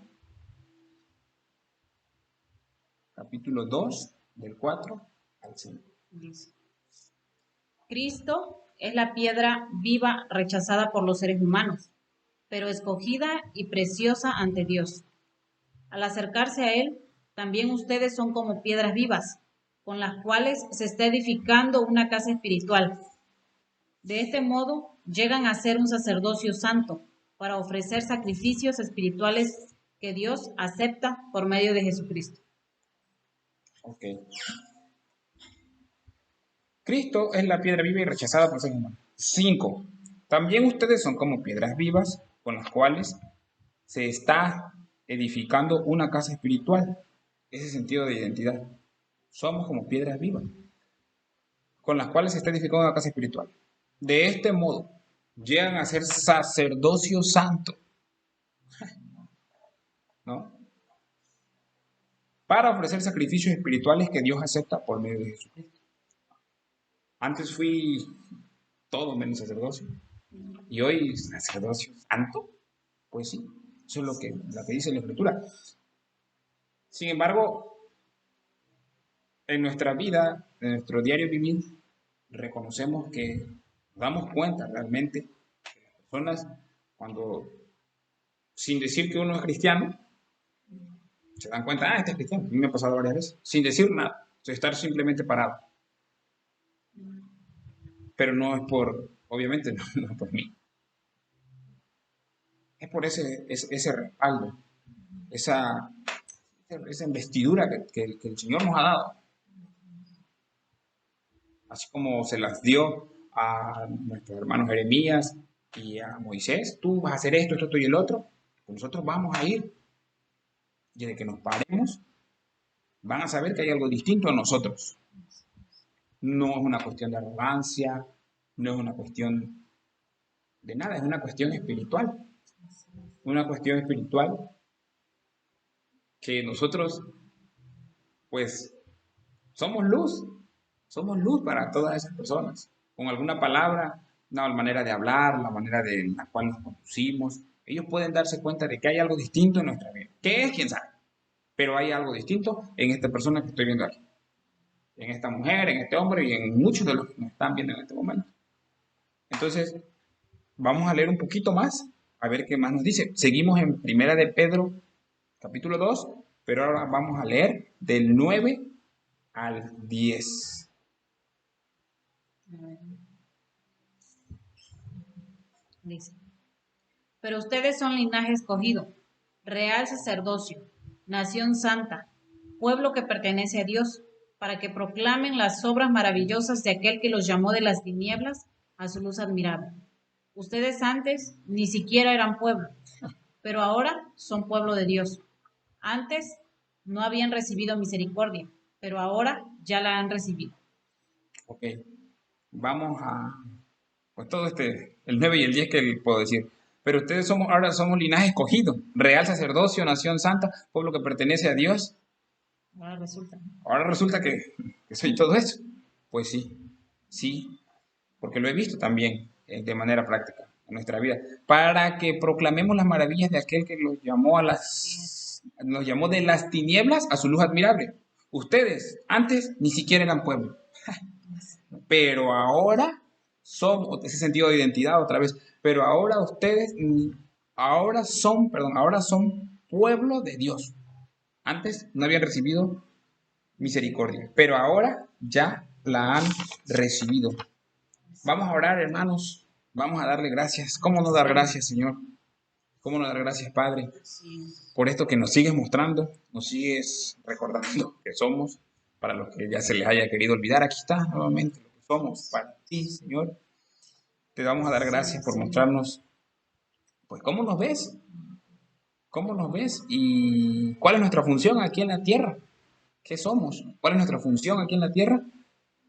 capítulo 2, del 4 al 5. Dice, Cristo es la piedra viva rechazada por los seres humanos, pero escogida y preciosa ante Dios. Al acercarse a Él, también ustedes son como piedras vivas, con las cuales se está edificando una casa espiritual. De este modo, llegan a ser un sacerdocio santo para ofrecer sacrificios espirituales que Dios acepta por medio de Jesucristo. Ok. Cristo es la piedra viva y rechazada por ser humano. 5. También ustedes son como piedras vivas con las cuales se está edificando una casa espiritual. Ese sentido de identidad. Somos como piedras vivas con las cuales se está edificando una casa espiritual. De este modo, llegan a ser sacerdocio santo, ¿no? Para ofrecer sacrificios espirituales que Dios acepta por medio de Jesucristo. Antes fui todo menos sacerdocio. Y hoy sacerdocio santo, pues sí, eso es lo que dice la Escritura. Sin embargo, en nuestra vida, en nuestro diario vivir, reconocemos que nos damos cuenta realmente que las personas, cuando, sin decir que uno es cristiano, se dan cuenta, este es cristiano. A mí me ha pasado varias veces, sin decir nada, estar simplemente parado. Pero no es por, obviamente no es por mí. Es por ese respaldo, esa investidura que el Señor nos ha dado. Así como se las dio a nuestros hermanos Jeremías y a Moisés, tú vas a hacer esto, esto y el otro, pues nosotros vamos a ir. Y desde que nos paremos, van a saber que hay algo distinto a nosotros. No es una cuestión de arrogancia, no es una cuestión de nada, es una cuestión espiritual. Una cuestión espiritual que nosotros, pues, somos luz para todas esas personas. Con alguna palabra, una manera de hablar, la manera de la cual nos conducimos, ellos pueden darse cuenta de que hay algo distinto en nuestra vida. ¿Qué es? ¿Quién sabe? Pero hay algo distinto en esta persona que estoy viendo aquí. En esta mujer, en este hombre y en muchos de los que nos están viendo en este momento. Entonces, vamos a leer un poquito más, a ver qué más nos dice. Seguimos en Primera de Pedro, capítulo 2, pero ahora vamos a leer del 9 al 10. Dice, pero ustedes son linaje escogido, real sacerdocio, nación santa, pueblo que pertenece a Dios, para que proclamen las obras maravillosas de aquel que los llamó de las tinieblas a su luz admirable. Ustedes antes ni siquiera eran pueblo, pero ahora son pueblo de Dios. Antes no habían recibido misericordia, pero ahora ya la han recibido. Ok, vamos a, pues todo el 9 y el 10 que puedo decir. Pero ustedes ahora somos linaje escogido, real sacerdocio, nación santa, pueblo que pertenece a Dios. Ahora resulta que soy todo eso. Pues sí, sí, porque lo he visto también de manera práctica en nuestra vida. Para que proclamemos las maravillas de aquel que nos llamó de las tinieblas a su luz admirable. Ustedes antes ni siquiera eran pueblo, pero ahora somos, ese sentido de identidad otra vez, pero ahora ustedes, ahora son pueblo de Dios. Antes no habían recibido misericordia, pero ahora ya la han recibido. Vamos a orar, hermanos, vamos a darle gracias. ¿Cómo no dar gracias, Señor? ¿Cómo no dar gracias, Padre? Por esto que nos sigues mostrando, nos sigues recordando que somos, para los que ya se les haya querido olvidar, aquí está nuevamente lo que somos para ti, Señor. Te vamos a dar gracias por mostrarnos, pues, cómo nos ves, y cuál es nuestra función aquí en la tierra. ¿Qué somos? ¿Cuál es nuestra función aquí en la tierra?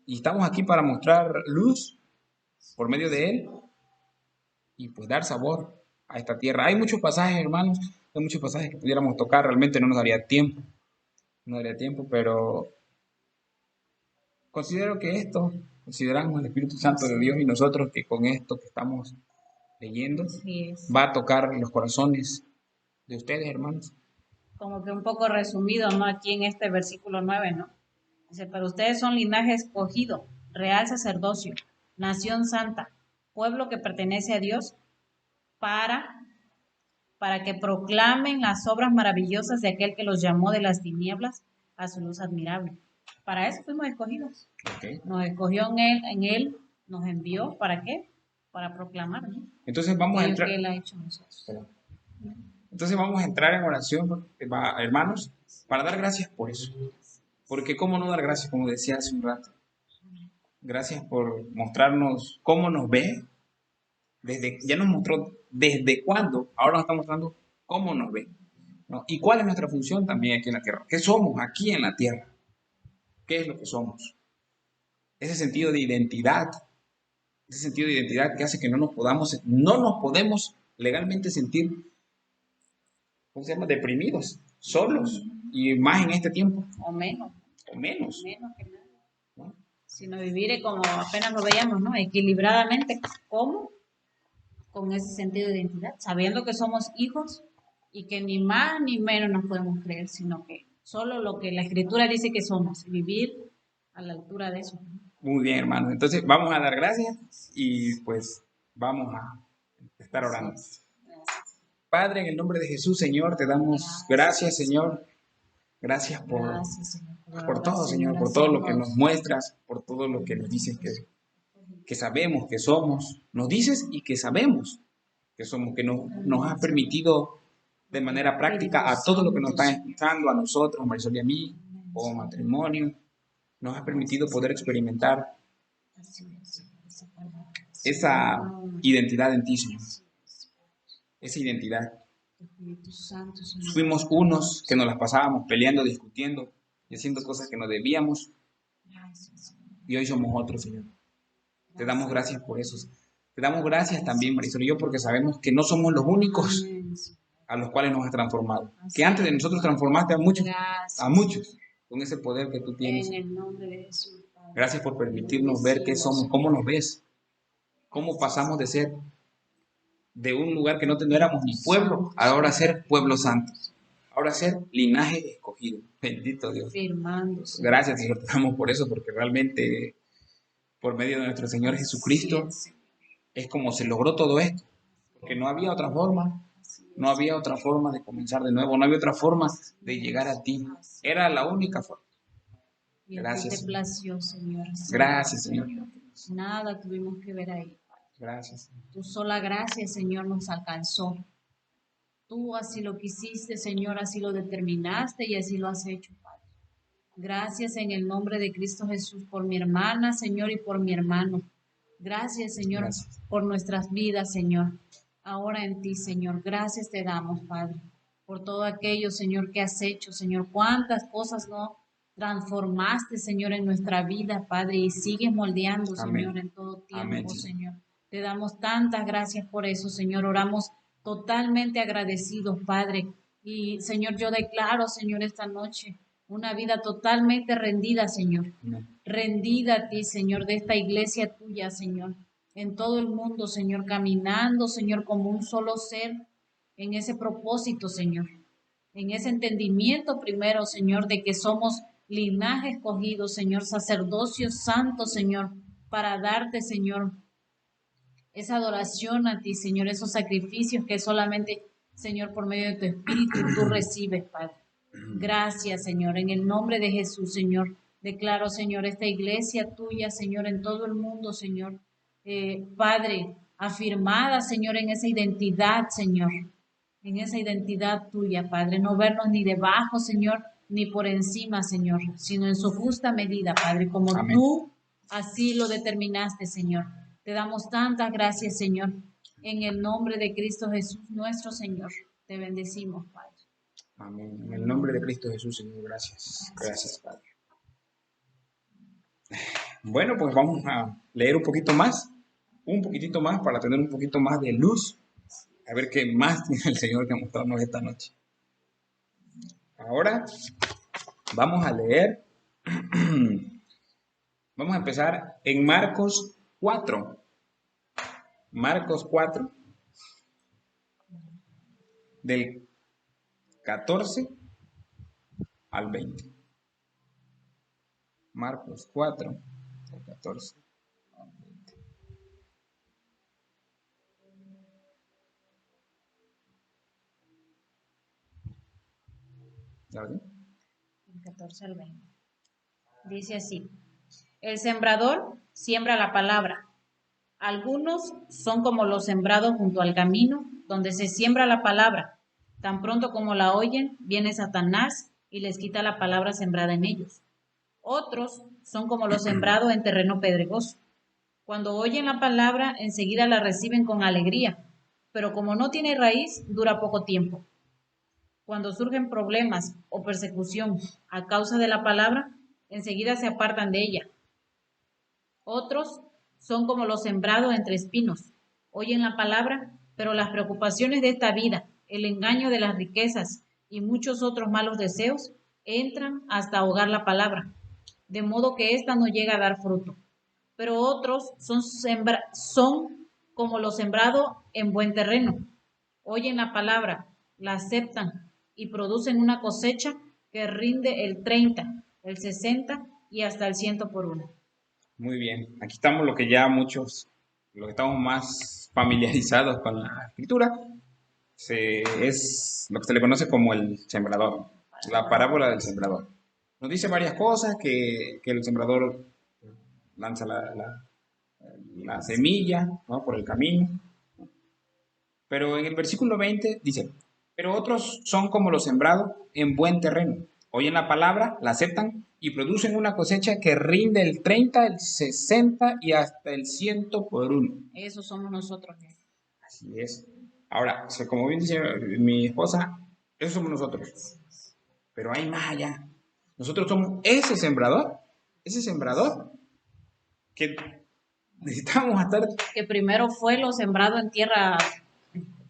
Y estamos aquí para mostrar luz por medio de Él y pues dar sabor a esta tierra. Hay muchos pasajes, hermanos, hay muchos pasajes que pudiéramos tocar, realmente no nos daría tiempo, pero consideramos el Espíritu Santo de Dios y nosotros que con esto que estamos leyendo va a tocar los corazones de ustedes, hermanos. Como que un poco resumido, ¿no? Aquí en este versículo 9, ¿no? Dice, pero ustedes son linaje escogido, real sacerdocio, nación santa, pueblo que pertenece a Dios, para que proclamen las obras maravillosas de aquel que los llamó de las tinieblas a su luz admirable. Para eso fuimos escogidos. Ok. Nos escogió en él, nos envió. ¿Para qué? Para proclamar, ¿no? Entonces vamos a Aquello entrar. que Él ha hecho en nosotros. Entonces vamos a entrar en oración, hermanos, para dar gracias por eso. Porque cómo no dar gracias, como decía hace un rato. Gracias por mostrarnos cómo nos ve. Ya nos mostró desde cuándo, ahora nos está mostrando cómo nos ve, ¿no? Y cuál es nuestra función también aquí en la tierra. ¿Qué somos aquí en la tierra? ¿Qué es lo que somos? Ese sentido de identidad, ese sentido de identidad que hace que no nos podemos legalmente sentir, ¿cómo se llama? Deprimidos, solos, y más en este tiempo, O menos, o menos, menos que nada. ¿no? Sino vivir como apenas lo veíamos, ¿no? Equilibradamente. ¿Cómo? Con ese sentido de identidad, sabiendo que somos hijos y que ni más ni menos nos podemos creer, sino que solo lo que la Escritura dice que somos, vivir a la altura de eso. Muy bien, hermano. Entonces vamos a dar gracias y pues vamos a estar orando. Padre, en el nombre de Jesús, Señor, te damos gracias, Señor. Gracias Gracias, Señor, por todo, Señor, por todo lo que nos muestras, por todo lo que nos dices que sabemos que somos. Nos dices y que sabemos que somos, que nos has permitido de manera práctica a todo lo que nos están escuchando, a nosotros, Marisol y a mí, como matrimonio, nos has permitido poder experimentar esa identidad en ti, Señor. Esa identidad. Fuimos unos que nos las pasábamos peleando, discutiendo y haciendo cosas que no debíamos. Y hoy somos otros, Señor. Te damos gracias por eso. Te damos gracias también, Marisol y yo, porque sabemos que no somos los únicos a los cuales nos has transformado. Que antes de nosotros transformaste a muchos con ese poder que tú tienes. En el nombre de Jesús. Gracias por permitirnos ver qué somos, cómo nos ves, cómo pasamos de ser de un lugar que no éramos ni pueblo, a ahora ser pueblo santo, ahora ser linaje escogido. Bendito Dios. Gracias, Señor, te damos por eso, porque realmente por medio de nuestro Señor Jesucristo es como se logró todo esto, porque no había otra forma, no había otra forma de comenzar de nuevo, no había otra forma de llegar a ti, era la única forma. Gracias, te plació, Señor. Gracias, Señor. Nada tuvimos que ver ahí. Gracias. Tu sola gracia, Señor, nos alcanzó. Tú así lo quisiste, Señor, así lo determinaste y así lo has hecho, Padre. Gracias en el nombre de Cristo Jesús por mi hermana, Señor, y por mi hermano. Gracias, Señor, por nuestras vidas, Señor. Ahora en ti, Señor. Gracias te damos, Padre, por todo aquello, Señor, que has hecho, Señor. Cuántas cosas no transformaste, Señor, en nuestra vida, Padre, y sigues moldeando, Señor, en todo tiempo, Señor. Te damos tantas gracias por eso, Señor. Oramos totalmente agradecidos, Padre. Y, Señor, yo declaro, Señor, esta noche una vida totalmente rendida, Señor. Rendida a ti, Señor, de esta iglesia tuya, Señor. En todo el mundo, Señor, caminando, Señor, como un solo ser en ese propósito, Señor. En ese entendimiento primero, Señor, de que somos linaje escogido, Señor, sacerdocio santo, Señor, para darte, Señor, esa adoración a ti, Señor, esos sacrificios que solamente, Señor, por medio de tu Espíritu tú recibes, Padre. Gracias, Señor, en el nombre de Jesús, Señor. Declaro, Señor, esta iglesia tuya, Señor, en todo el mundo, Señor. Padre, afirmada, Señor, en esa identidad, Señor, en esa identidad tuya, Padre. No vernos ni debajo, Señor, ni por encima, Señor, sino en su justa medida, Padre, como Amén. Tú así lo determinaste, Señor. Te damos tantas gracias, Señor, en el nombre de Cristo Jesús, nuestro Señor. Te bendecimos, Padre. Amén. En el nombre de Cristo Jesús, Señor, gracias. Gracias, Padre. Bueno, pues vamos a leer un poquitito más, para tener un poquito más de luz, a ver qué más tiene el Señor que mostrarnos esta noche. Ahora vamos a leer, vamos a empezar en Marcos 4. Marcos 4, del 14 al 20. Marcos 4, del 14 al 20. ¿Ya lo vi? Del 14 al 20. Dice así, el sembrador siembra la palabra. Algunos son como los sembrados junto al camino, donde se siembra la palabra. Tan pronto como la oyen, viene Satanás y les quita la palabra sembrada en ellos. Otros son como los sembrados en terreno pedregoso. Cuando oyen la palabra, enseguida la reciben con alegría, pero como no tiene raíz, dura poco tiempo. Cuando surgen problemas o persecución a causa de la palabra, enseguida se apartan de ella. Otros son como los sembrados entre espinos. Oyen la palabra, pero las preocupaciones de esta vida, el engaño de las riquezas y muchos otros malos deseos entran hasta ahogar la palabra, de modo que ésta no llega a dar fruto. Pero otros son como los sembrados en buen terreno. Oyen la palabra, la aceptan y producen una cosecha que rinde el 30, el 60 y hasta el 100 por uno. Muy bien. Aquí estamos lo que ya muchos, los que estamos más familiarizados con la escritura, es lo que se le conoce como el sembrador, la parábola del sembrador. Nos dice varias cosas, que el sembrador lanza la semilla, ¿no?, por el camino. Pero en el versículo 20 dice, pero otros son como los sembrados en buen terreno. Oyen la palabra, la aceptan y producen una cosecha que rinde el 30, el 60 y hasta el 100 por uno. Eso somos nosotros. Así es. Ahora, como bien dice mi esposa, eso somos nosotros. Pero hay más allá. Nosotros somos ese sembrador que necesitamos estar Que primero fue lo sembrado en tierra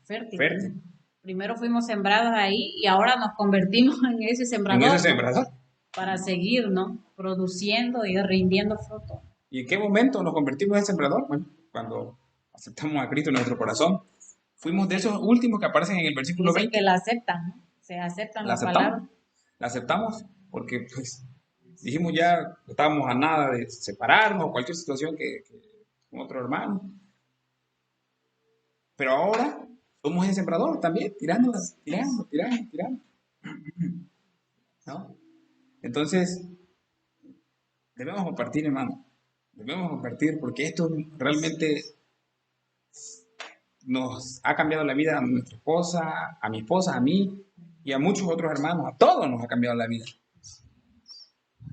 fértil. fértil. Primero fuimos sembrados ahí y ahora nos convertimos en ese En ese sembrador, ¿no? sembrador. Para seguir, ¿no? Produciendo y rindiendo fruto. ¿Y en qué momento nos convertimos en sembrador? Bueno, cuando aceptamos a Cristo en nuestro corazón. Fuimos de esos últimos que aparecen en el versículo Dice que 20. la aceptan, ¿no? Se aceptan La la aceptamos. palabra. La aceptamos porque pues dijimos ya estábamos a nada de separarnos o cualquier situación que con otro hermano. Pero ahora somos el sembrador también, tirando. ¿No? Entonces, debemos compartir, hermano. Debemos compartir porque esto realmente nos ha cambiado la vida a nuestra esposa, a mi esposa, a mí y a muchos otros hermanos. A todos nos ha cambiado la vida.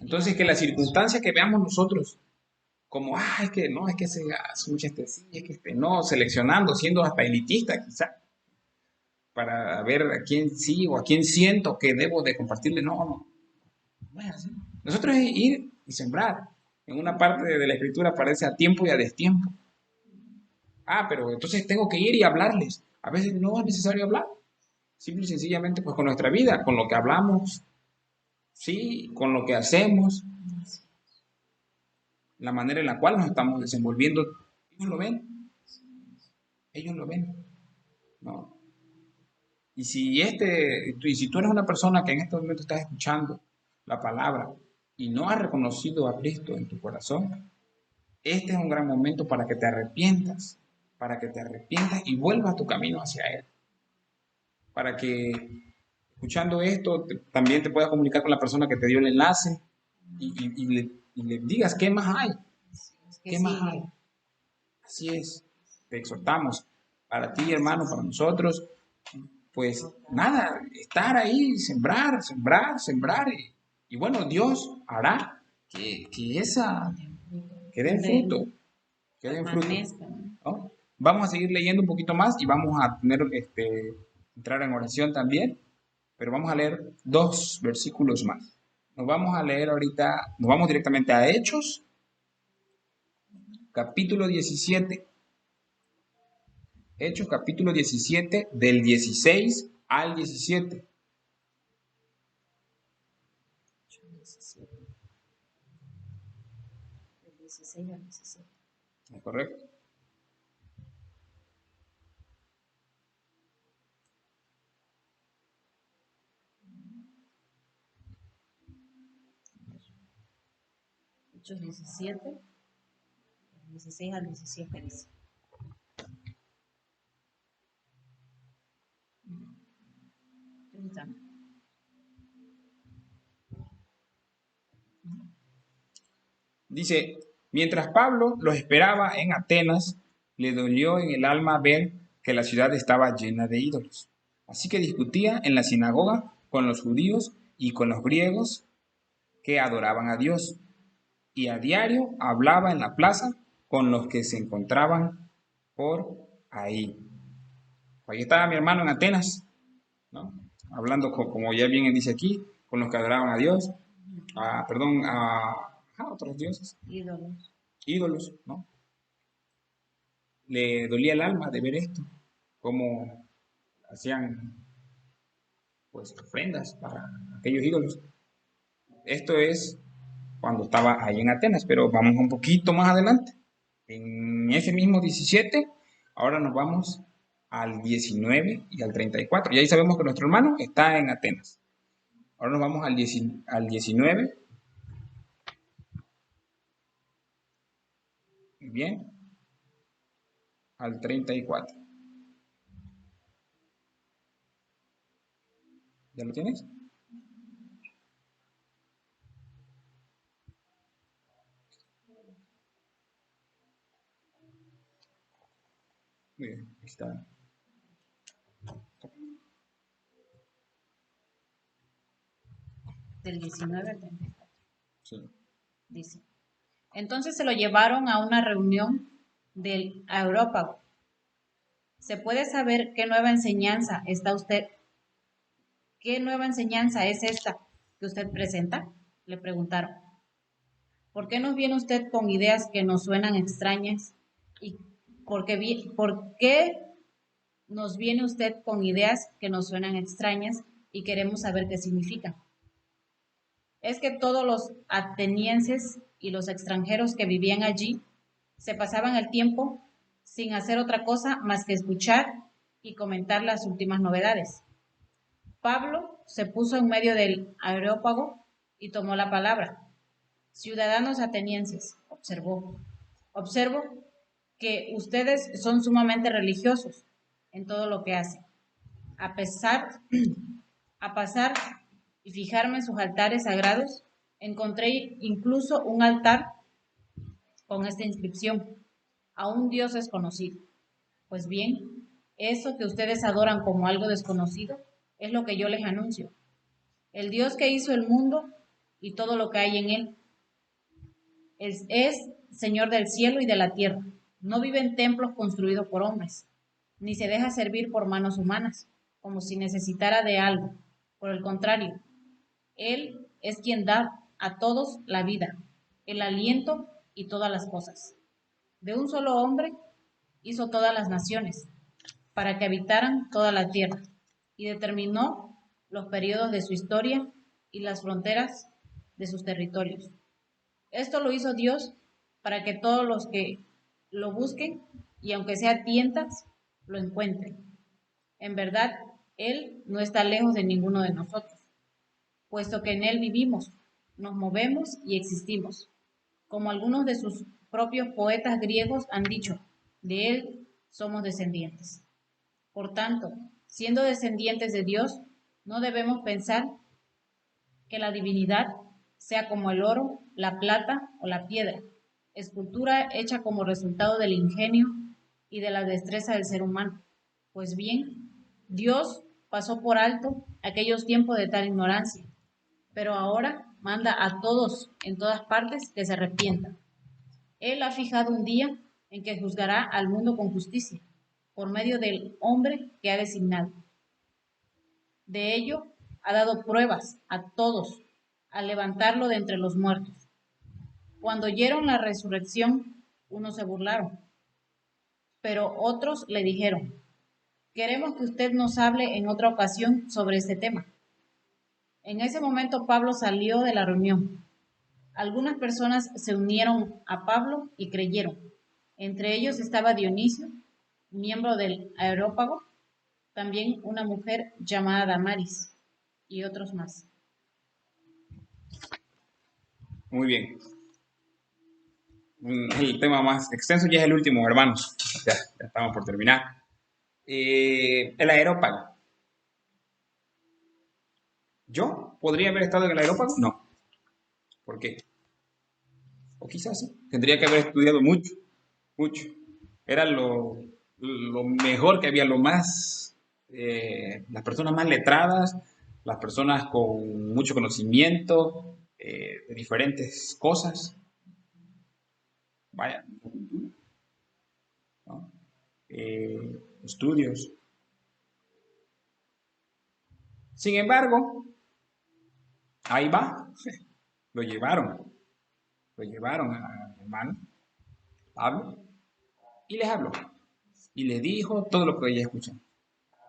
Entonces, que la circunstancia que veamos nosotros como, es que no, es que se mucha sí, es que no, seleccionando, siendo hasta elitista quizá, para ver a quién sí o a quién siento que debo de compartirle. No es así. Nosotros es ir y sembrar. En una parte de la escritura aparece a tiempo y a destiempo. Pero entonces tengo que ir y hablarles. A veces no es necesario hablar. Simple y sencillamente, pues con nuestra vida, con lo que hablamos, sí, con lo que hacemos, la manera en la cual nos estamos desenvolviendo, ellos lo ven. Ellos lo ven. ¿No? Y si tú eres una persona que en este momento estás escuchando la palabra y no has reconocido a Cristo en tu corazón, este es un gran momento para que te arrepientas y vuelvas tu camino hacia Él. Para que escuchando esto también te puedas comunicar con la persona que te dio el enlace y le digas qué más hay, qué más hay. Así es, te exhortamos para ti, hermano, para nosotros, pues nada, estar ahí, sembrar y bueno, Dios hará que den fruto, que den fruto, ¿no? Vamos a seguir leyendo un poquito más y vamos a entrar en oración también, pero vamos a leer 2 versículos más. Nos vamos directamente a Hechos, capítulo 17. Hechos, capítulo 17, del 16 al 17. Del 16 al 17. ¿Es correcto? Hechos 17, 16 al 17 dice. Dice, mientras Pablo los esperaba en Atenas, le dolió en el alma ver que la ciudad estaba llena de ídolos. Así que discutía en la sinagoga con los judíos y con los griegos que adoraban a Dios. Y a diario hablaba en la plaza con los que se encontraban por ahí. Ahí estaba mi hermano en Atenas, ¿no? Hablando, como ya bien dice aquí, con los que adoraban a Dios, a otros dioses, Ídolos. ídolos, ¿no? Le dolía el alma de ver esto, cómo hacían pues ofrendas para aquellos ídolos. Esto es cuando estaba ahí en Atenas, pero vamos un poquito más adelante. En ese mismo 17, ahora nos vamos al 19 y al 34. Y ahí sabemos que nuestro hermano está en Atenas. Ahora nos vamos al 19. Bien, al 34. ¿Ya lo tienes? Muy bien, aquí está. Del 19 al 34. Sí. Dice. Entonces se lo llevaron a una reunión del Areópago. ¿Se puede saber qué nueva enseñanza es esta que usted presenta? Le preguntaron. ¿Por qué nos viene usted con ideas que nos suenan extrañas? ¿Y por qué nos viene usted con ideas que nos suenan extrañas y queremos saber qué significan? Es que todos los atenienses y los extranjeros que vivían allí se pasaban el tiempo sin hacer otra cosa más que escuchar y comentar las últimas novedades. Pablo se puso en medio del Areópago y tomó la palabra. Ciudadanos atenienses, observo que ustedes son sumamente religiosos en todo lo que hacen. A pasar y fijarme en sus altares sagrados, encontré incluso un altar con esta inscripción: a un Dios desconocido. Pues bien, eso que ustedes adoran como algo desconocido es lo que yo les anuncio. El Dios que hizo el mundo y todo lo que hay en él es Señor del cielo y de la tierra. No vive en templos construidos por hombres, ni se deja servir por manos humanas, como si necesitara de algo. Por el contrario, Él es quien da a todos la vida, el aliento y todas las cosas. De un solo hombre hizo todas las naciones, para que habitaran toda la tierra, y determinó los periodos de su historia y las fronteras de sus territorios. Esto lo hizo Dios para que todos los que lo busquen, y aunque sea tientas, lo encuentren. En verdad, Él no está lejos de ninguno de nosotros, puesto que en Él vivimos, nos movemos y existimos. Como algunos de sus propios poetas griegos han dicho, de Él somos descendientes. Por tanto, siendo descendientes de Dios, no debemos pensar que la divinidad sea como el oro, la plata o la piedra, escultura hecha como resultado del ingenio y de la destreza del ser humano. Pues bien, Dios pasó por alto aquellos tiempos de tal ignorancia, pero ahora manda a todos en todas partes que se arrepientan. Él ha fijado un día en que juzgará al mundo con justicia, por medio del hombre que ha designado. De ello ha dado pruebas a todos al levantarlo de entre los muertos. Cuando oyeron la resurrección, unos se burlaron, pero otros le dijeron: queremos que usted nos hable en otra ocasión sobre este tema. En ese momento Pablo salió de la reunión. Algunas personas se unieron a Pablo y creyeron. Entre ellos estaba Dionisio, miembro del Areópago, también una mujer llamada Damaris y otros más. Muy bien. El tema más extenso ya es el último, hermanos. Ya estamos por terminar. El Areópago. ¿Yo podría haber estado en el Areópago? No. ¿Por qué? O quizás sí. Tendría que haber estudiado mucho, mucho. Era lo mejor que había, lo más, las personas más letradas, las personas con mucho conocimiento de diferentes cosas. Vaya, ¿no? Estudios. Sin embargo, ahí va, lo llevaron, lo llevaron a mi hermano Pablo y les habló y les dijo todo lo que ella escuchó,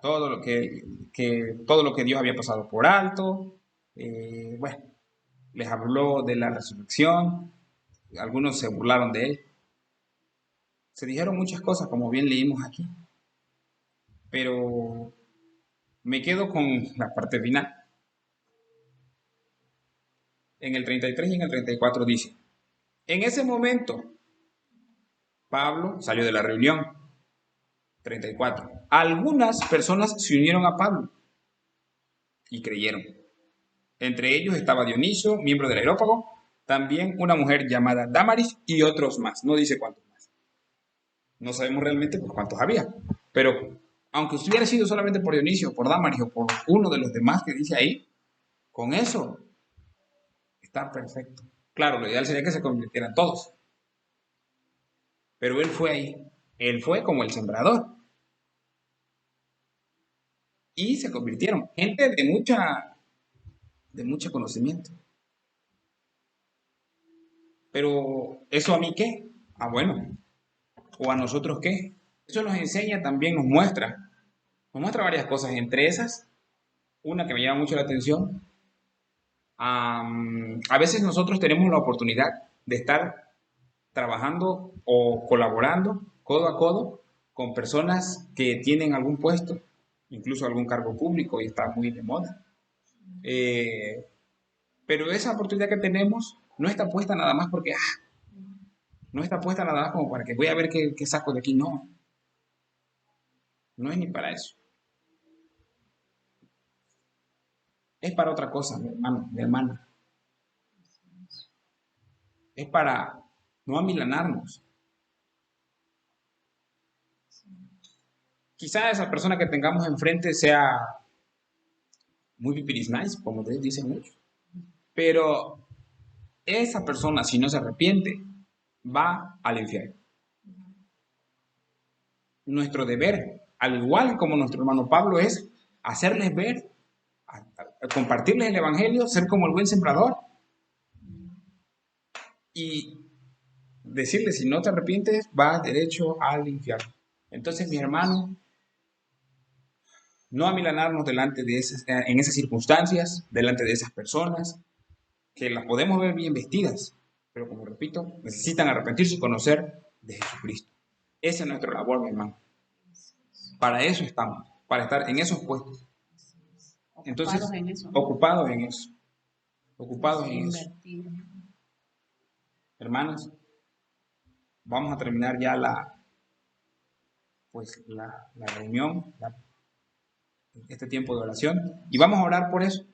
todo lo todo lo que Dios había pasado por alto. Bueno, les habló de la resurrección, algunos se burlaron de él, se dijeron muchas cosas como bien leímos aquí, pero me quedo con la parte final. En el 33 y en el 34 dice, en ese momento Pablo salió de la reunión. 34. Algunas personas se unieron a Pablo y creyeron. Entre ellos estaba Dionisio, miembro del Areópago, también una mujer llamada Dámaris y otros más. No dice cuántos más. No sabemos realmente pues, cuántos había. Pero aunque hubiera sido solamente por Dionisio, por Dámaris o por uno de los demás que dice ahí, con eso está perfecto. Claro, lo ideal sería que se convirtieran todos. Pero él fue ahí. Él fue como el sembrador. Y se convirtieron. Gente de mucho conocimiento. Pero ¿eso a mí qué? Ah, bueno. ¿O a nosotros qué? Eso nos enseña también, nos muestra varias cosas. Entre esas, una que me llama mucho la atención, a veces nosotros tenemos la oportunidad de estar trabajando o colaborando codo a codo con personas que tienen algún puesto, incluso algún cargo público y está muy de moda. Eh, pero esa oportunidad que tenemos no está puesta nada más porque, no está puesta nada más como para que voy a ver qué saco de aquí. No, no es ni para eso. Es para otra cosa, mi hermano, mi hermana. Es para no amilanarnos. Quizá esa persona que tengamos enfrente sea muy pipiris nice, como ustedes dicen muchos. Pero esa persona, si no se arrepiente, va al infierno. Nuestro deber, al igual como nuestro hermano Pablo, es hacerles ver, compartirles el evangelio, ser como el buen sembrador y decirles, si no te arrepientes, vas derecho al infierno. Entonces, mi hermano, no amilanarnos delante de en esas circunstancias, delante de esas personas, que las podemos ver bien vestidas, pero como repito, necesitan arrepentirse y conocer de Jesucristo. Esa es nuestra labor, mi hermano. Para eso estamos, para estar en esos puestos. Entonces, Ocupados en eso, ¿no? ocupados en eso, ocupados en eso. Invertido. Hermanos, vamos a terminar ya la reunión, este tiempo de oración, y vamos a orar por eso.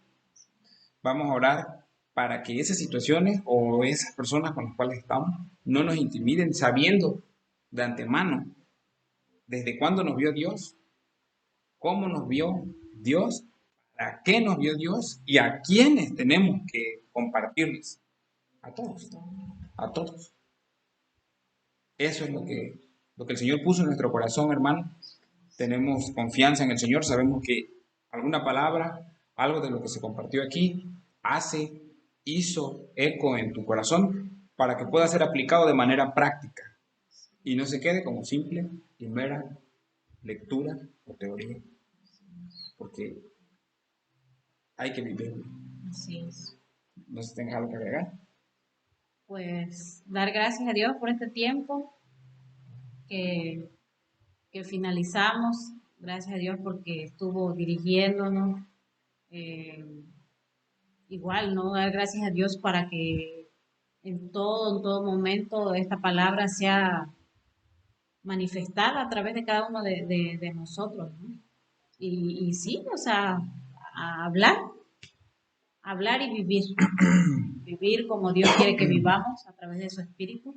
Vamos a orar para que esas situaciones o esas personas con las cuales estamos no nos intimiden, sabiendo de antemano desde cuándo nos vio Dios, cómo nos vio Dios, para qué nos vio Dios y a quiénes tenemos que compartirles. A todos, a todos. Eso es lo que el Señor puso en nuestro corazón, hermano. Tenemos confianza en el Señor, sabemos que alguna palabra, algo de lo que se compartió aquí, hizo eco en tu corazón para que pueda ser aplicado de manera práctica y no se quede como simple y mera lectura o teoría, porque hay que vivirlo. Así es. No sé si tengas algo que agregar. Pues dar gracias a Dios por este tiempo que, que finalizamos. Gracias a Dios porque estuvo dirigiéndonos. eh, Igual, ¿no? Dar gracias a Dios para que en todo momento, esta palabra sea manifestada a través de cada uno de nosotros, ¿no? Y sí, o sea, a hablar, hablar y vivir. Vivir como Dios quiere que vivamos a través de su Espíritu.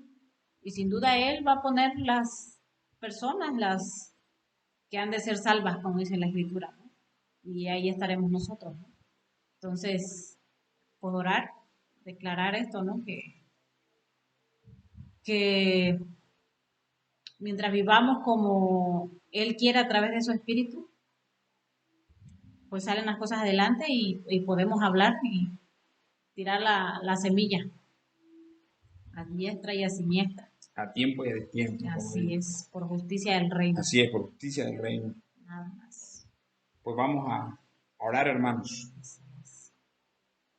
Y sin duda Él va a poner las personas, las que han de ser salvas, como dice la Escritura, ¿no? Y ahí estaremos nosotros, ¿no? Entonces, por orar, declarar esto, ¿no? Que mientras vivamos como Él quiere a través de su Espíritu, pues salen las cosas adelante y podemos hablar y tirar la semilla a diestra y a siniestra. A tiempo y a destiempo. Así es, por justicia del reino. Así es, por justicia del reino. Nada más. Pues vamos a orar, hermanos. Así es.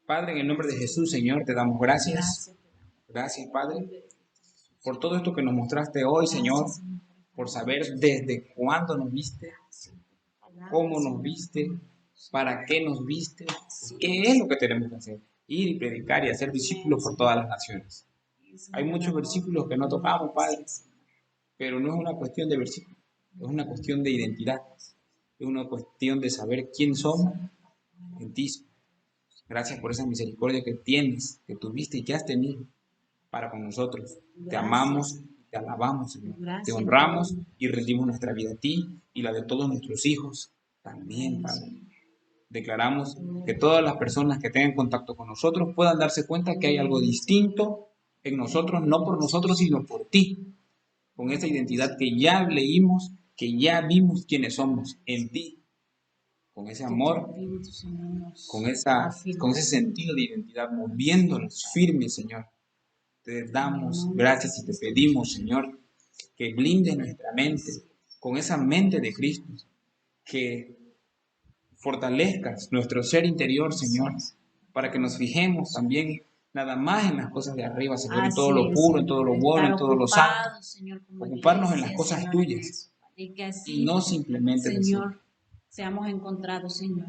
Padre, en el nombre de Jesús, Señor, te damos gracias. Gracias. Gracias, Padre, por todo esto que nos mostraste hoy, Señor, por saber desde cuándo nos viste, cómo nos viste, para qué nos viste, qué es lo que tenemos que hacer. Ir y predicar y hacer discípulos por todas las naciones. Hay muchos versículos que no tocamos, Padre, pero no es una cuestión de versículos, es una cuestión de identidad, es una cuestión de saber quién somos en ti. Gracias por esa misericordia que tienes, que tuviste y que has tenido para con nosotros. Te amamos y te alabamos, Señor. Te honramos y rendimos nuestra vida a ti y la de todos nuestros hijos también, Padre. Declaramos que todas las personas que tengan contacto con nosotros puedan darse cuenta que hay algo distinto en nosotros, no por nosotros, sino por ti. Con esa identidad que ya leímos, que ya vimos quiénes somos en ti. Con ese amor, con ese sentido de identidad, moviéndonos firmes, Señor. Te damos gracias y te pedimos, Señor, que blindes nuestra mente con esa mente de Cristo, que fortalezcas nuestro ser interior, Señor, para que nos fijemos también nada más en las cosas de arriba, Señor, en todo lo puro, en todo lo bueno, en todo lo santo, ocuparnos en las cosas tuyas y no simplemente Señor, seamos encontrados, Señor,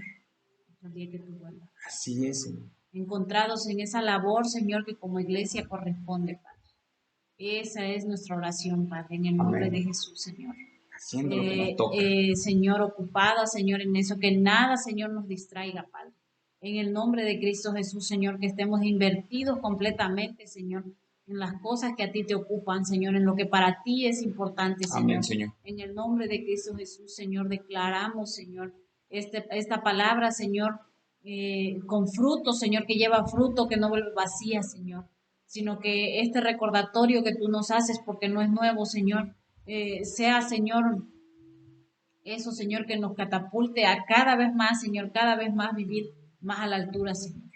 el día que tú vuelvas. Así es, Señor. Encontrados en esa labor, Señor, que como iglesia corresponde, Padre. Esa es nuestra oración, Padre, en el nombre de Jesús, Señor. Haciendo lo que nos toca. Señor, ocupada, Señor, en eso, que nada, Señor, nos distraiga, Padre. En el nombre de Cristo Jesús, Señor, que estemos invertidos completamente, Señor, en las cosas que a ti te ocupan, Señor, en lo que para ti es importante, Señor. Amén, Señor. En el nombre de Cristo Jesús, Señor, declaramos, Señor, esta palabra, Señor, con fruto, Señor, que lleva fruto, que no vuelve vacía, Señor, sino que este recordatorio que tú nos haces, porque no es nuevo, Señor, sea, Señor, eso, Señor, que nos catapulte a cada vez más, Señor, cada vez más vivir más a la altura, Señor.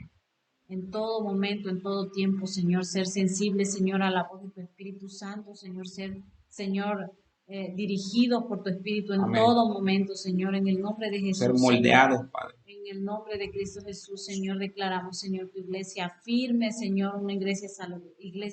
En todo momento, en todo tiempo, Señor, ser sensible, Señor, a la voz de tu Espíritu Santo, Señor, ser, Señor, dirigidos por tu Espíritu en Amén. todo momento, Señor, en el nombre de Jesús. Ser moldeados, Padre. En el nombre de Cristo Jesús, Señor, declaramos, Señor, tu iglesia firme, Señor, una iglesia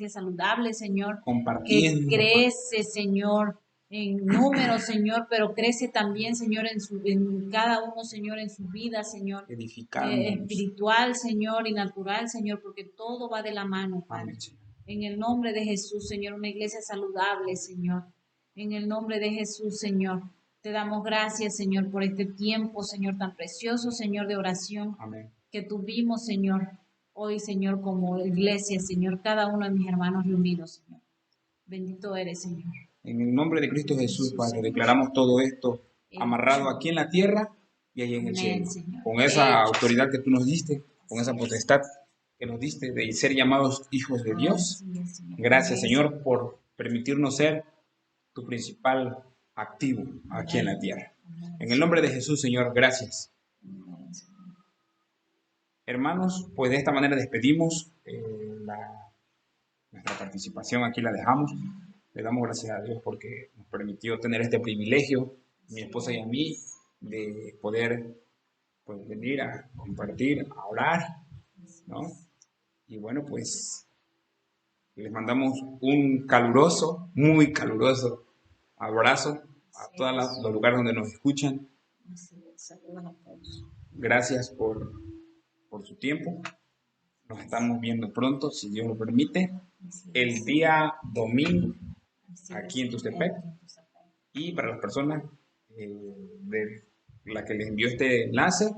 saludable, Señor, compartiendo, que crece, Señor, en número, Señor, pero crece también, Señor, en cada uno, Señor, en su vida, Señor, espiritual, Señor, y natural, Señor, porque todo va de la mano, Padre. Amén, Señor. En el nombre de Jesús, Señor, una iglesia saludable, Señor. En el nombre de Jesús, Señor. Te damos gracias, Señor, por este tiempo, Señor, tan precioso, Señor, de oración. Amén. Que tuvimos, Señor, hoy, Señor, como iglesia, Señor, cada uno de mis hermanos reunidos, Señor. Bendito eres, Señor. En el nombre de Cristo Jesús, Padre, declaramos todo esto amarrado aquí en la tierra y ahí en el cielo. Con esa autoridad que tú nos diste, con esa potestad que nos diste de ser llamados hijos de Dios. Gracias, Señor, por permitirnos ser tu principal activo aquí en la tierra. En el nombre de Jesús, Señor, gracias. Hermanos, pues de esta manera despedimos nuestra participación, aquí la dejamos. Le damos gracias a Dios porque nos permitió tener este privilegio, mi esposa y a mí, de poder pues, venir a compartir, a orar, ¿no? Y bueno, pues les mandamos un caluroso, muy caluroso abrazo a todos los lugares donde nos escuchan. Gracias por su tiempo. Nos estamos viendo pronto, si Dios lo permite, el día domingo aquí en Tuxtepec. Y para las personas de la que les envió este enlace,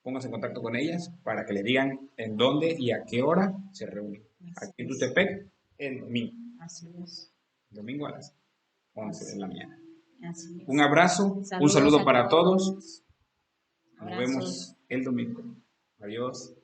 póngase en contacto con ellas para que le digan en dónde y a qué hora se reúnen. Así Aquí en es. Tutepec, el domingo. Así es. Domingo a las 11 de la mañana. Así es. Un abrazo, un Saludos saludo a para todos. Nos Abrazos. vemos el domingo. Adiós.